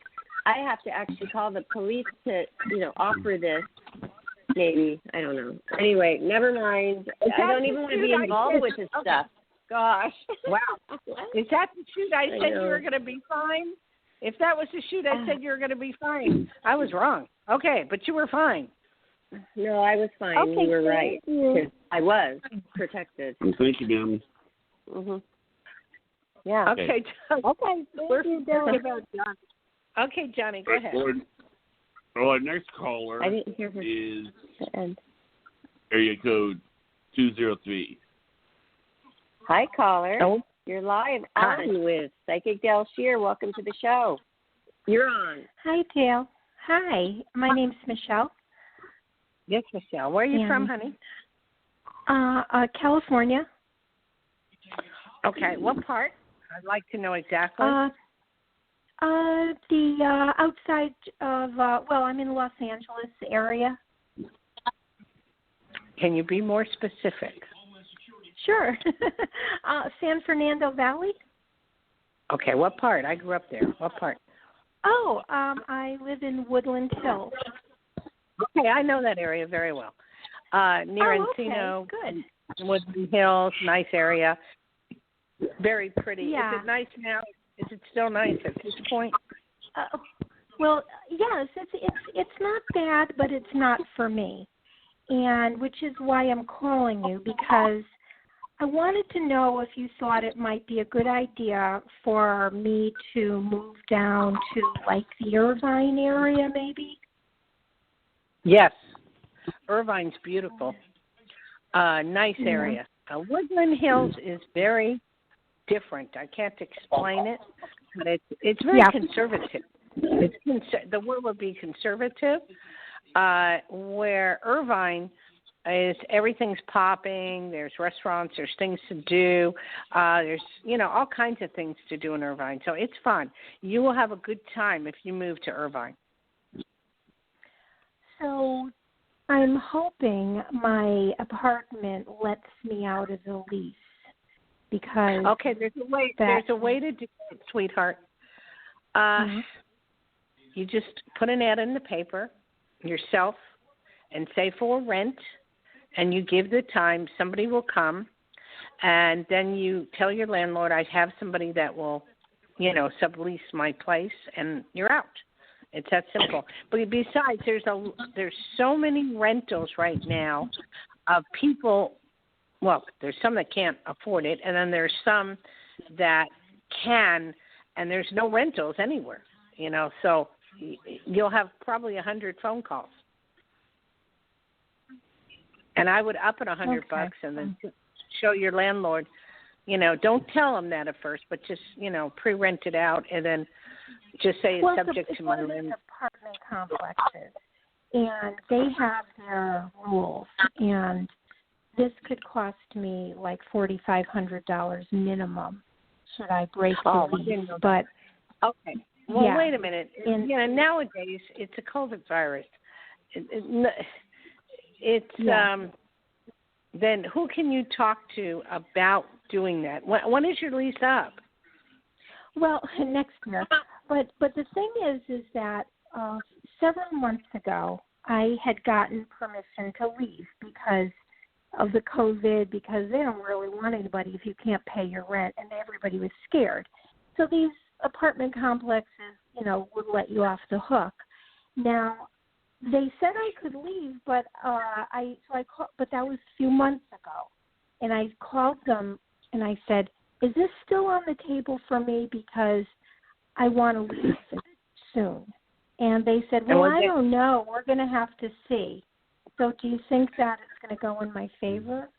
I have to actually call the police to, offer this. Maybe. I don't know. Anyway, never mind. I don't even want to be involved with this stuff. Gosh. Wow. Is that the shoot I said you were going to be fine? If that was the shoot I said you were going to be fine, I was wrong. Okay, but you were fine. No, I was fine. Okay, you were right. I was protected. Thank you, ma'am. Mhm. Yeah. Okay. Okay. We're talking about Johnny. Okay, Johnny, go ahead. Our next caller is area code 203. Hi, caller. Oh. You're live on with Psychic Dayle Schear. Welcome to the show. You're on. Hi, Dayle. Hi, my name's Michelle. Yes, Michelle. Where are you from, honey? California. Okay, what part? I'd like to know exactly. The outside of, I'm in the Los Angeles area. Can you be more specific? Sure. San Fernando Valley. Okay, what part? I grew up there. What part? Oh, I live in Woodland Hills. Okay, I know that area very well. Near Encino. Good. Woodland Hills, nice area. Very pretty. Yeah. Is it nice now? Is it still nice at this point? Well, yes, it's not bad, but it's not for me. And which is why I'm calling you, because I wanted to know if you thought it might be a good idea for me to move down to, like, the Irvine area, maybe? Yes. Irvine's beautiful. Nice area. Woodland Hills is very different. I can't explain it, but it's very conservative. The word would be conservative, where Irvine is everything's popping. There's restaurants. There's things to do. There's, all kinds of things to do in Irvine. So it's fun. You will have a good time if you move to Irvine. So I'm hoping my apartment lets me out of the lease because there's a way to do it, sweetheart. You just put an ad in the paper yourself and say for rent, and you give the time. Somebody will come, and then you tell your landlord, I have somebody that will, sublease my place, and you're out. It's that simple. But besides, there's so many rentals right now of people. Well, there's some that can't afford it, and then there's some that can, and there's no rentals anywhere. So you'll have probably 100 phone calls. And I would up it $100 and then show your landlord. Don't tell them that at first, but just pre-rent it out and then just say it's subject to my landlord. Apartment complexes, and they have their rules, and this could cost me like $4,500 minimum should I break the lease. But okay. Well, wait a minute. Nowadays it's a COVID virus. Then who can you talk to about doing that? When is your lease up? Well, next year. But the thing is that several months ago I had gotten permission to leave because of the COVID, because they don't really want anybody if you can't pay your rent, and everybody was scared. So these apartment complexes, would let you off the hook. Now, they said I could leave, but I called, but that was a few months ago, and I called them and I said, "Is this still on the table for me? Because I want to leave soon. And they said, well, I don't know. We're going to have to see. So do you think that it's going to go in my favor?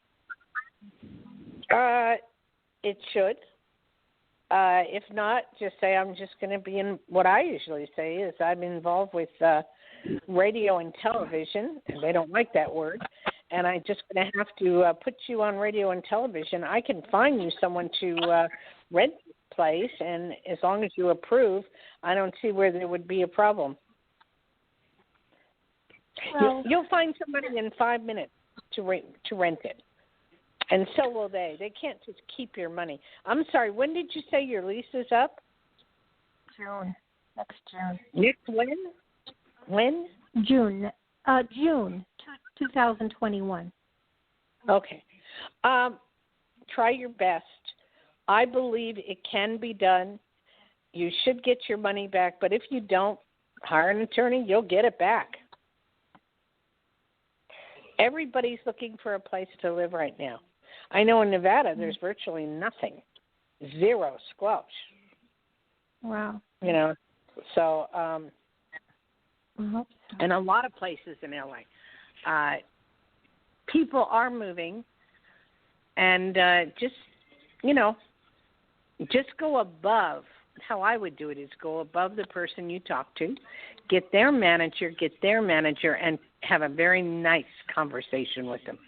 It should. If not, just say I'm just going to be in. What I usually say is I'm involved with radio and television, and they don't like that word, and I'm just going to have to put you on radio and television. I can find you someone to rent this place, and as long as you approve, I don't see where there would be a problem. Well, you'll find somebody in 5 minutes to rent it. And so will they. They can't just keep your money. I'm sorry, when did you say your lease is up? June. Next June. Next when? When? June 2021. Okay. Try your best. I believe it can be done. You should get your money back, but if you don't, hire an attorney, you'll get it back. Everybody's looking for a place to live right now. I know in Nevada there's virtually nothing. Zero, squelch. Wow. You know, so, and a lot of places in LA. People are moving, and just go above. How I would do it is go above the person you talk to, get their manager, and have a very nice conversation with them.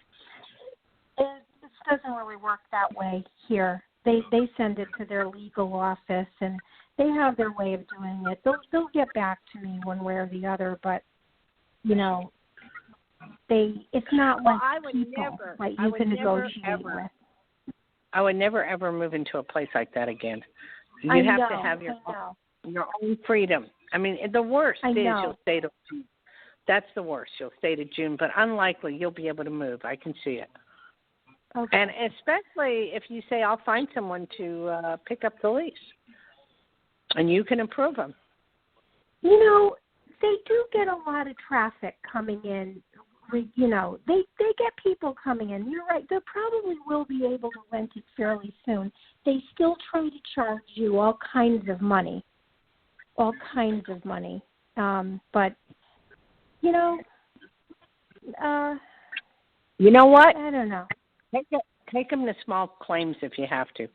It doesn't really work that way here. They send it to their legal office, and they have their way of doing it. They'll get back to me one way or the other, but it's not like people like you can negotiate with. I would never ever move into a place like that again. You have to have your own freedom. I mean, the worst is you'll stay to June. That's the worst. You'll stay to June, but unlikely you'll be able to move. I can see it. Okay. And especially if you say, I'll find someone to pick up the lease, and you can approve them. They do get a lot of traffic coming in. They get people coming in. You're right. They probably will be able to rent it fairly soon. They still try to charge you all kinds of money. But, you know what? I don't know. Take them to small claims if you have to.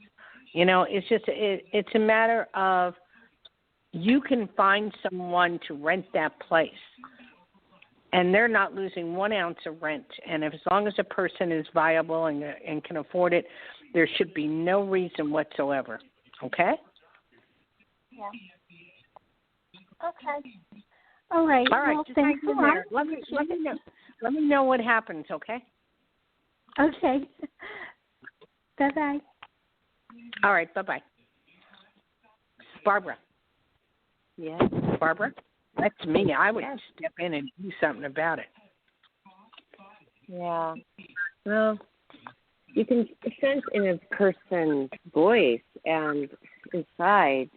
It's just it's a matter of you can find someone to rent that place, and they're not losing 1 ounce of rent. And as long as a person is viable and can afford it, there should be no reason whatsoever. Okay? Yeah. Okay. All right. Well, thanks a lot. Let me know what happens. Okay. Okay. Bye-bye. All right. Bye-bye. Barbara. Yes. Barbara? That's me. I would step in and do something about it. Yeah. Well, you can sense in a person's voice and inside,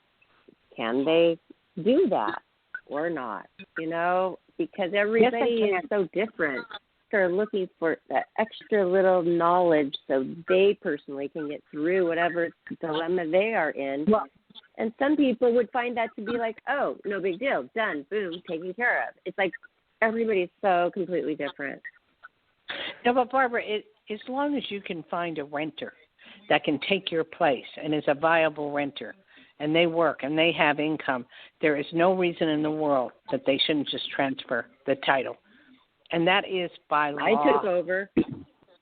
can they do that or not? Because everybody is so different. They're looking for that extra little knowledge so they personally can get through whatever dilemma they are in. Well, and some people would find that to be like, oh, no big deal, done, boom, taken care of. It's like everybody's so completely different. No, but Barbara, as long as you can find a renter that can take your place and is a viable renter, and they work and they have income, there is no reason in the world that they shouldn't just transfer the title. And that is by law. I took over.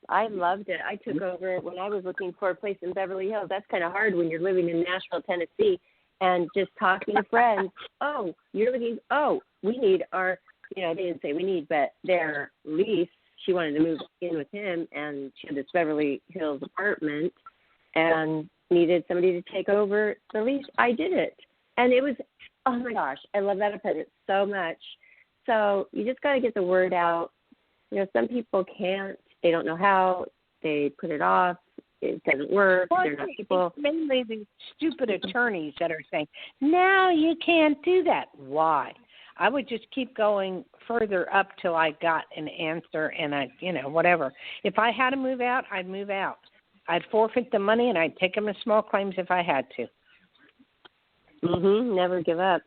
I loved it. I took over when I was looking for a place in Beverly Hills. That's kind of hard when you're living in Nashville, Tennessee, and just talking to friends. Oh, we need our, they didn't say we need, but their lease. She wanted to move in with him, and she had this Beverly Hills apartment and needed somebody to take over the lease. I did it. And it was, oh my gosh, I love that apartment so much. So you just got to get the word out. Some people can't. They don't know how. They put it off. It doesn't work. Well, they're not people. It's mainly these stupid attorneys that are saying, no, you can't do that. Why? I would just keep going further up till I got an answer and whatever. If I had to move out, I'd move out. I'd forfeit the money and I'd take them as small claims if I had to. Never give up.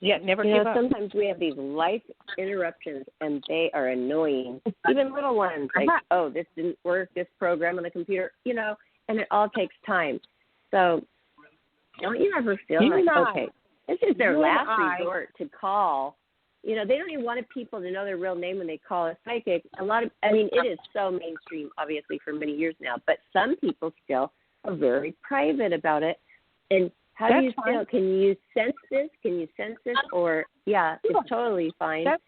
Yeah, never give up. Sometimes we have these life interruptions, and they are annoying. Even little ones, like, oh, this didn't work, this program on the computer, and it all takes time. So don't you ever feel okay, this is their last resort to call. They don't even want people to know their real name when they call a psychic. It is so mainstream, obviously, for many years now, but some people still are very private about it. And how do you feel? Can you sense this? Or, it's totally fine. That's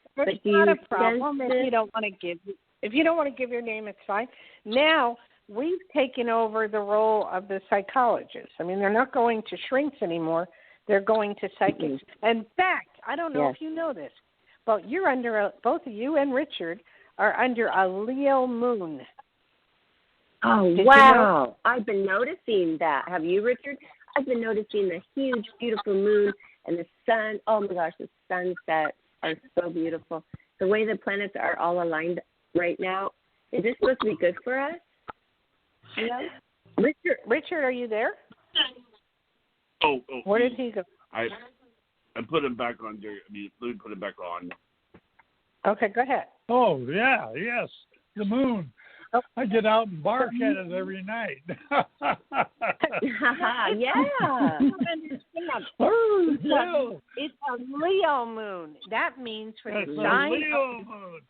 not a problem if you don't want to give. If you don't want to give your name, it's fine. Now, we've taken over the role of the psychologist. They're not going to shrinks anymore. They're going to psychics. In fact, I don't know if you know this, but you're under both of you and Richard are under a Leo moon. Oh, wow. I've been noticing that. Have you, Richard? I've been noticing the huge, beautiful moon and the sun. Oh, my gosh, the sunsets are so beautiful. The way the planets are all aligned right now, is this supposed to be good for us? Richard, are you there? Oh. Where did he go? I put him back on there. Let me put him back on. Okay, go ahead. Oh, yeah, yes, the moon. I get out and bark at it every night. Yeah. It's a Leo moon. That means for the sign. Leo moon.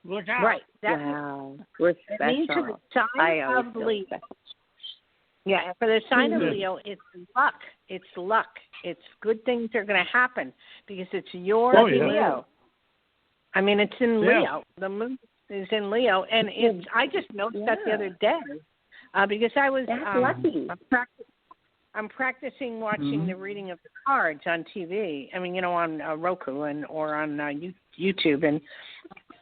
Look out. Right. Wow. We're special. Means for the sign of Leo. Yeah, for the sign of Leo, it's luck. It's luck. It's good things are going to happen because it's your Leo. It's in Leo. The moon is in Leo, and I just noticed that the other day because I was lucky. I'm practicing watching the reading of the cards on TV. On Roku or on YouTube, and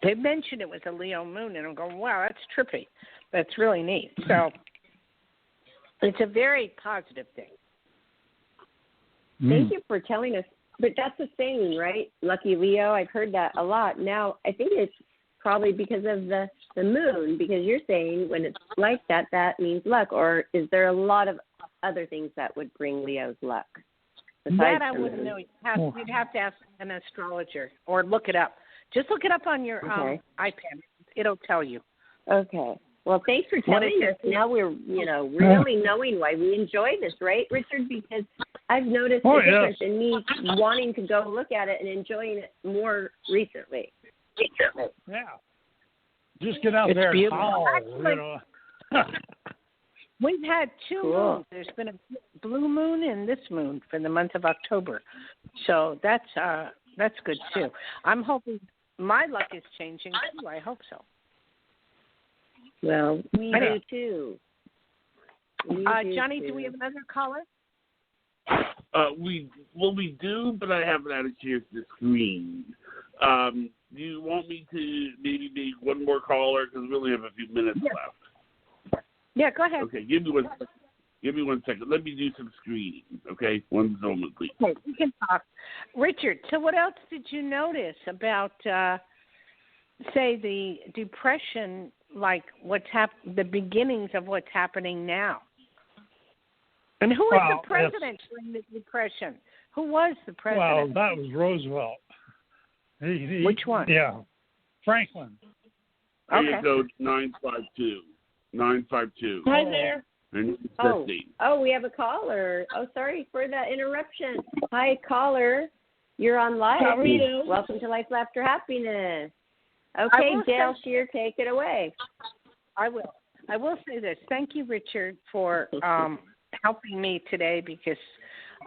they mentioned it was a Leo moon, and I'm going, wow, that's trippy. That's really neat. So it's a very positive thing. Thank you for telling us. But that's the saying, right? Lucky Leo. I've heard that a lot. Now, I think it's probably because of the moon, because you're saying when it's like that, that means luck. Or is there a lot of other things that would bring Leo's luck? That I wouldn't know. You'd have to ask an astrologer or look it up. Just look it up on your iPad. It'll tell you. Okay. Well, thanks for telling us. Now we're, really knowing why we enjoy this, right, Richard? Because I've noticed the difference in me wanting to go look at it and enjoying it more recently. Yeah. Just get out there and call, We've had two moons. There's been a blue moon and this moon for the month of October. So that's good, too. I'm hoping my luck is changing, too. I hope so. Well, we do too. Johnny, do we have another caller? We do, but I haven't had a chance to screen. Do you want me to maybe make one more caller because we only have a few minutes left? Yeah, go ahead. Okay, give me 1 second. Let me do some screening. Okay, one moment, please. Okay, we can talk. Richard, so what else did you notice about, say, the depression? Like the beginnings of what's happening now. And who was the president during the Depression? Who was the president? Well, that was Roosevelt. Which one? Yeah, Franklin. Area code 952. 952. Hi there. And we have a caller. Oh, sorry for that interruption. Hi, caller. You're on live. How are you? Welcome to Life, Laughter, Happiness. Okay, Dayle Schear, take it away. I will say this. Thank you, Richard, for helping me today because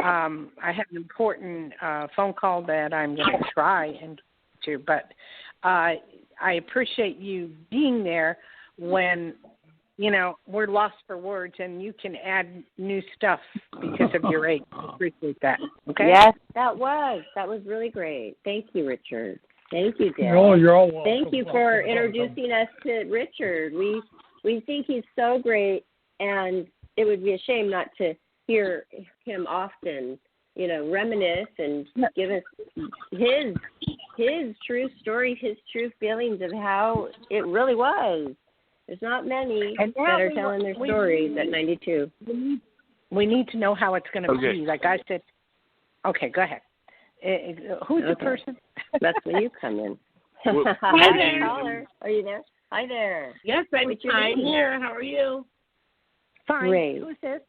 I had an important phone call that I'm going to try and get to. But I appreciate you being there when, we're lost for words and you can add new stuff because of your age. I appreciate that. Okay? Yes, that was really great. Thank you, Richard. Thank you, Dayle. Oh, you're all welcome. Thank you for introducing us to Richard. We think he's so great, and it would be a shame not to hear him often, reminisce and give us his true story, his true feelings of how it really was. There's not many that are telling their stories at 92. We need to know how it's going to be. Like I said, okay, go ahead. Who's the person? That's when you come in. Hi there. Caller. Are you there? Hi there. Yes, I'm here. How are you? Fine. Great. Who's this?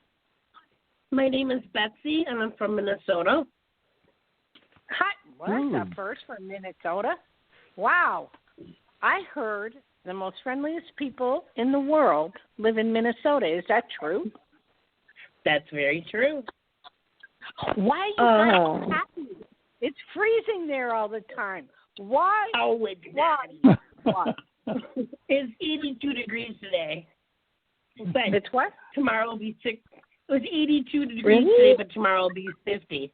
My name is Betsy, and I'm from Minnesota. Hi. What's up first from Minnesota? Wow. I heard the most friendliest people in the world live in Minnesota. Is that true? That's very true. Why are you guys happy? It's freezing there all the time. Why? Oh, it's Why? Why? It's 82 degrees today. But it's what? Tomorrow will be 6. It was 82 degrees today, but tomorrow will be 50.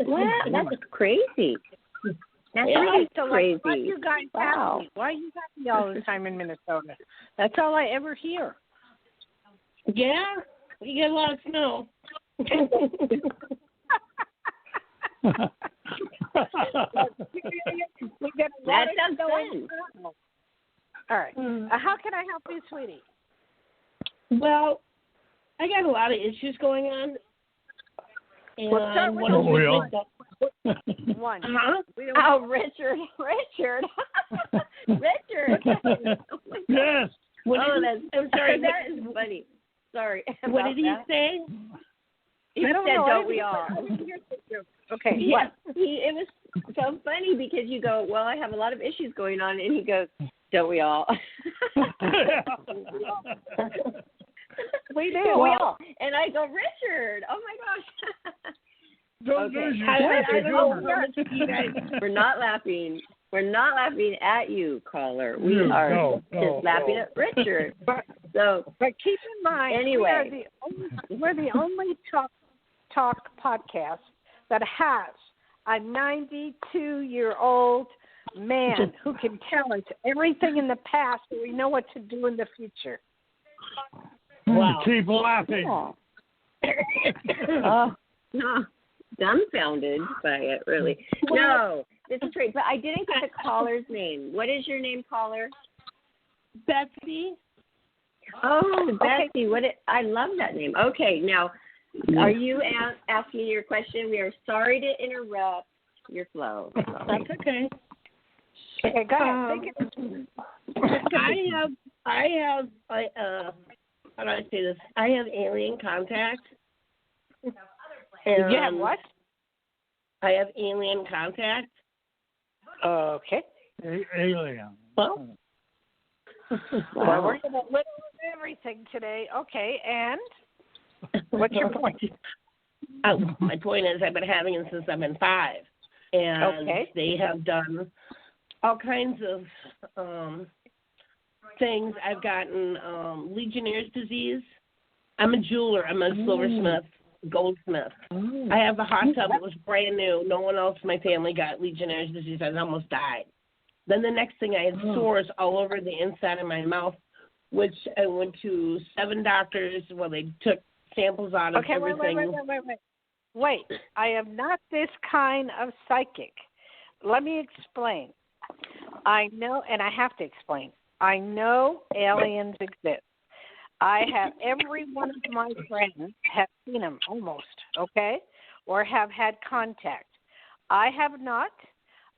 Wow, that's crazy. That's really crazy. Why are you guys happy? Why are you happy all the time in Minnesota? That's all I ever hear. Yeah, we get a lot of snow. That sounds fun. All right. How can I help you, sweetie? Well, I got a lot of issues going on. And we'll start with one. Oh, Richard. Richard. Yes. I'm sorry. That is funny. Sorry. What did he say? He said, "Don't we all?" Okay. Yeah. It was so funny because you go, "Well, I have a lot of issues going on," and he goes, "Don't we all?" We do. We all. And I go, Richard. Oh my gosh. We're not laughing. We're not laughing at you, caller. We are just laughing at Richard. But keep in mind, anyway, we're the only talk podcast that has a 92-year-old man who can tell us everything in the past, so we know what to do in the future. Wow. Keep laughing. No, dumbfounded by it, really. No, this is great. But I didn't get the caller's name. What is your name, caller? Betsy. Oh, Betsy. I love that name. Okay, now, are you asking your question? We are sorry to interrupt your flow. That's okay. Okay, go ahead. How do I say this? I have alien contact. You have what? I have alien contact. Okay. Alien. Well, well, we're going to little of everything today. Okay, and what's your point? My point is I've been having it since I've been 5. And they have done all kinds of things. I've gotten Legionnaire's disease. I'm a jeweler. I'm a silversmith, goldsmith. I have a hot tub that was brand new. No one else in my family got Legionnaire's disease. I almost died. Then the next thing, I had sores all over the inside of my mouth, which I went to 7 doctors. Well, they took samples out of everything. Wait, I am not this kind of psychic. Let me explain. I know, and I have to explain. I know aliens exist. I have every one of my friends have seen them almost, okay, or have had contact. I have not.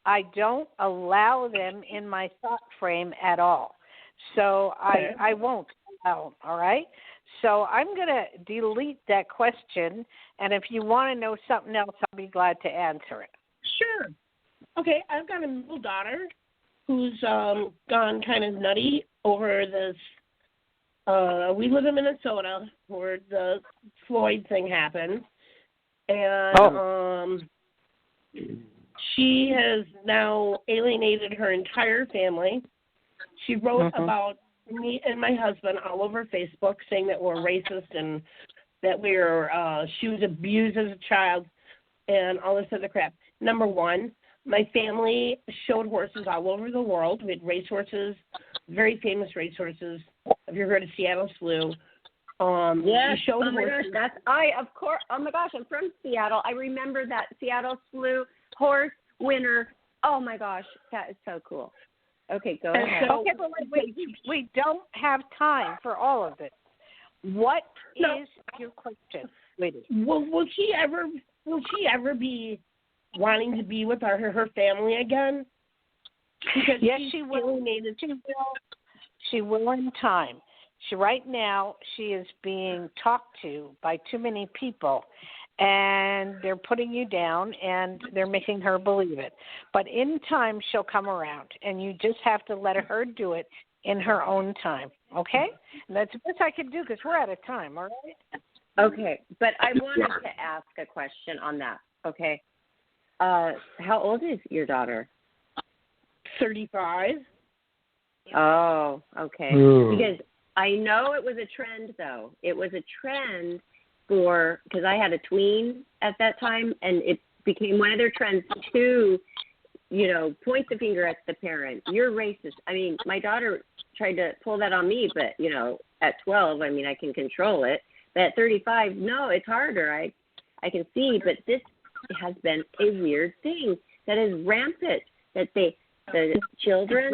I don't allow them in my thought frame at all. So I won't allow them, all right? So I'm going to delete that question, and if you want to know something else, I'll be glad to answer it. Sure. Okay, I've got a middle daughter who's gone kind of nutty over this. We live in Minnesota where the Floyd thing happened. And she has now alienated her entire family. She wrote about me and my husband all over Facebook saying that we're racist and that she was abused as a child and all this other crap. Number one, my family showed horses all over the world. We had racehorses, very famous racehorses. Have you heard of Seattle Slew? Yes. Showed oh my horses. gosh, of course. Oh my gosh, I'm from Seattle. I remember that Seattle Slew horse winner. Oh my gosh, that is so cool. Okay, go ahead. Okay, but wait, we don't have time for all of it. What is your question, lady? Will she ever be wanting to be with her family again? Because yes, she will. She will in time. Right now, she is being talked to by too many people, and they're putting you down, and they're making her believe it. But in time, she'll come around, and you just have to let her do it in her own time, okay? And that's the best I can do because we're out of time, all right? Okay, but I wanted to ask a question on that, okay? How old is your daughter? 35. Oh, okay. Because I know it was a trend, though. It was a trend because I had a tween at that time, and it became one of their trends to, point the finger at the parent. You're racist. I mean, my daughter tried to pull that on me, but, at 12, I mean, I can control it. But at 35, no, it's harder. I can see, but this has been a weird thing that is rampant, that the children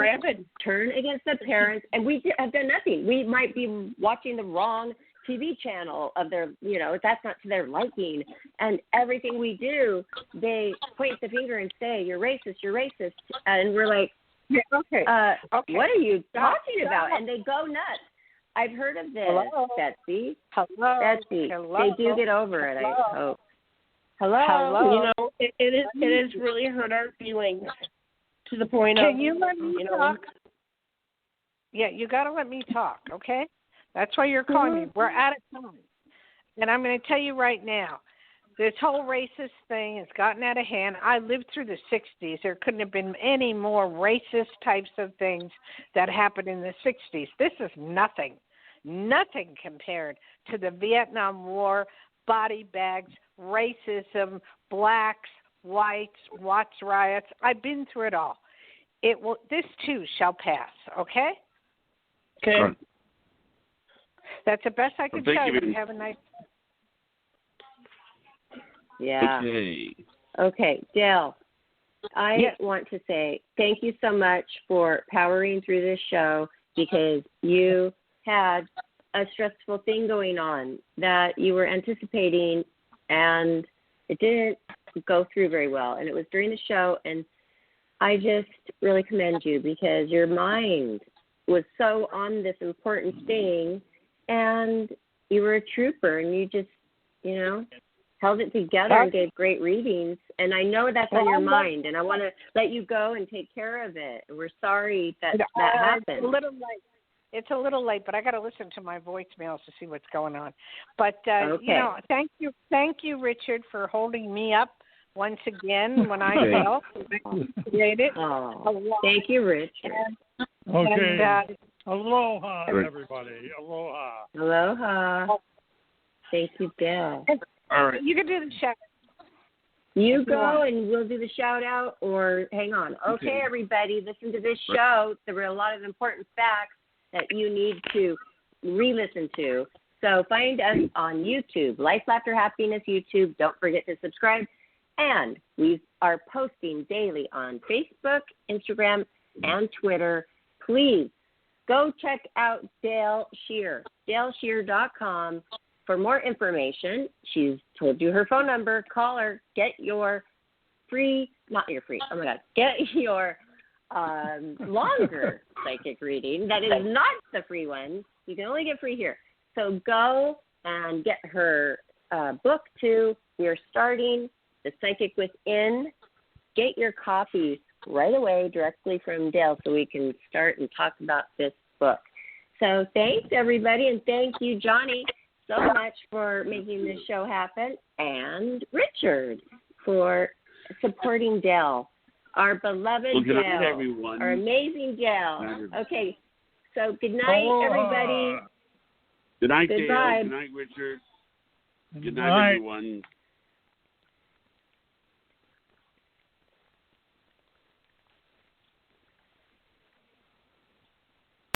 turn against the parents, and we have done nothing. We might be watching the wrong TV channel of their, that's not to their liking. And everything we do, they point the finger and say, you're racist. And we're like, okay. What are you talking about? And they go nuts. I've heard of this, Betsy. Betsy. They do get over it, I hope. Hello. It has really hurt our feelings to the point of. Can you let me talk? Yeah, you got to let me talk, okay? That's why you're calling me. We're out of time. And I'm going to tell you right now, this whole racist thing has gotten out of hand. I lived through the 60s. There couldn't have been any more racist types of things that happened in the 60s. This is nothing compared to the Vietnam War, body bags, racism, blacks, whites, Watts riots. I've been through it all. This too shall pass, okay? Okay. Sure. That's the best I can tell you. Have a nice Yeah. Okay, Dayle, I want to say thank you so much for powering through this show, because you had a stressful thing going on that you were anticipating, and it didn't go through very well. And it was during the show, and I just really commend you, because your mind was so on this important thing, and you were a trooper, and you just, held it together and gave great readings. And I know that's on your mind, and I want to let you go and take care of it. We're sorry that happened. It's a little late, but I got to listen to my voicemails to see what's going on. But, thank you, Richard, for holding me up once again when I fell. Thank you, Richard. And, aloha, everybody. Aloha. Thank you, Dayle. All right. You can do the shout. You go, and we'll do the shout out, or hang on. Okay, everybody, listen to this show. There were a lot of important facts that you need to re-listen to. So find us on YouTube, Life, Laughter, Happiness YouTube. Don't forget to subscribe. And we are posting daily on Facebook, Instagram, and Twitter. Please go check out Dayle Schear, DayleSchear.com. For more information. She's told you her phone number. Call her. Get your get your longer psychic reading. That is not the free one. You can only get free here. So go and get her book too. We are starting The Psychic Within. Get your copies right away directly from Dayle, so we can start and talk about this book. So thanks, everybody, and thank you, Johnny, so much for making this show happen, and Richard for supporting Dayle, our beloved Dayle, everyone. Our amazing Dayle. Okay, so good night, everybody. Good night, Goodbye. Dayle. Good night, Richard. Good night, everyone.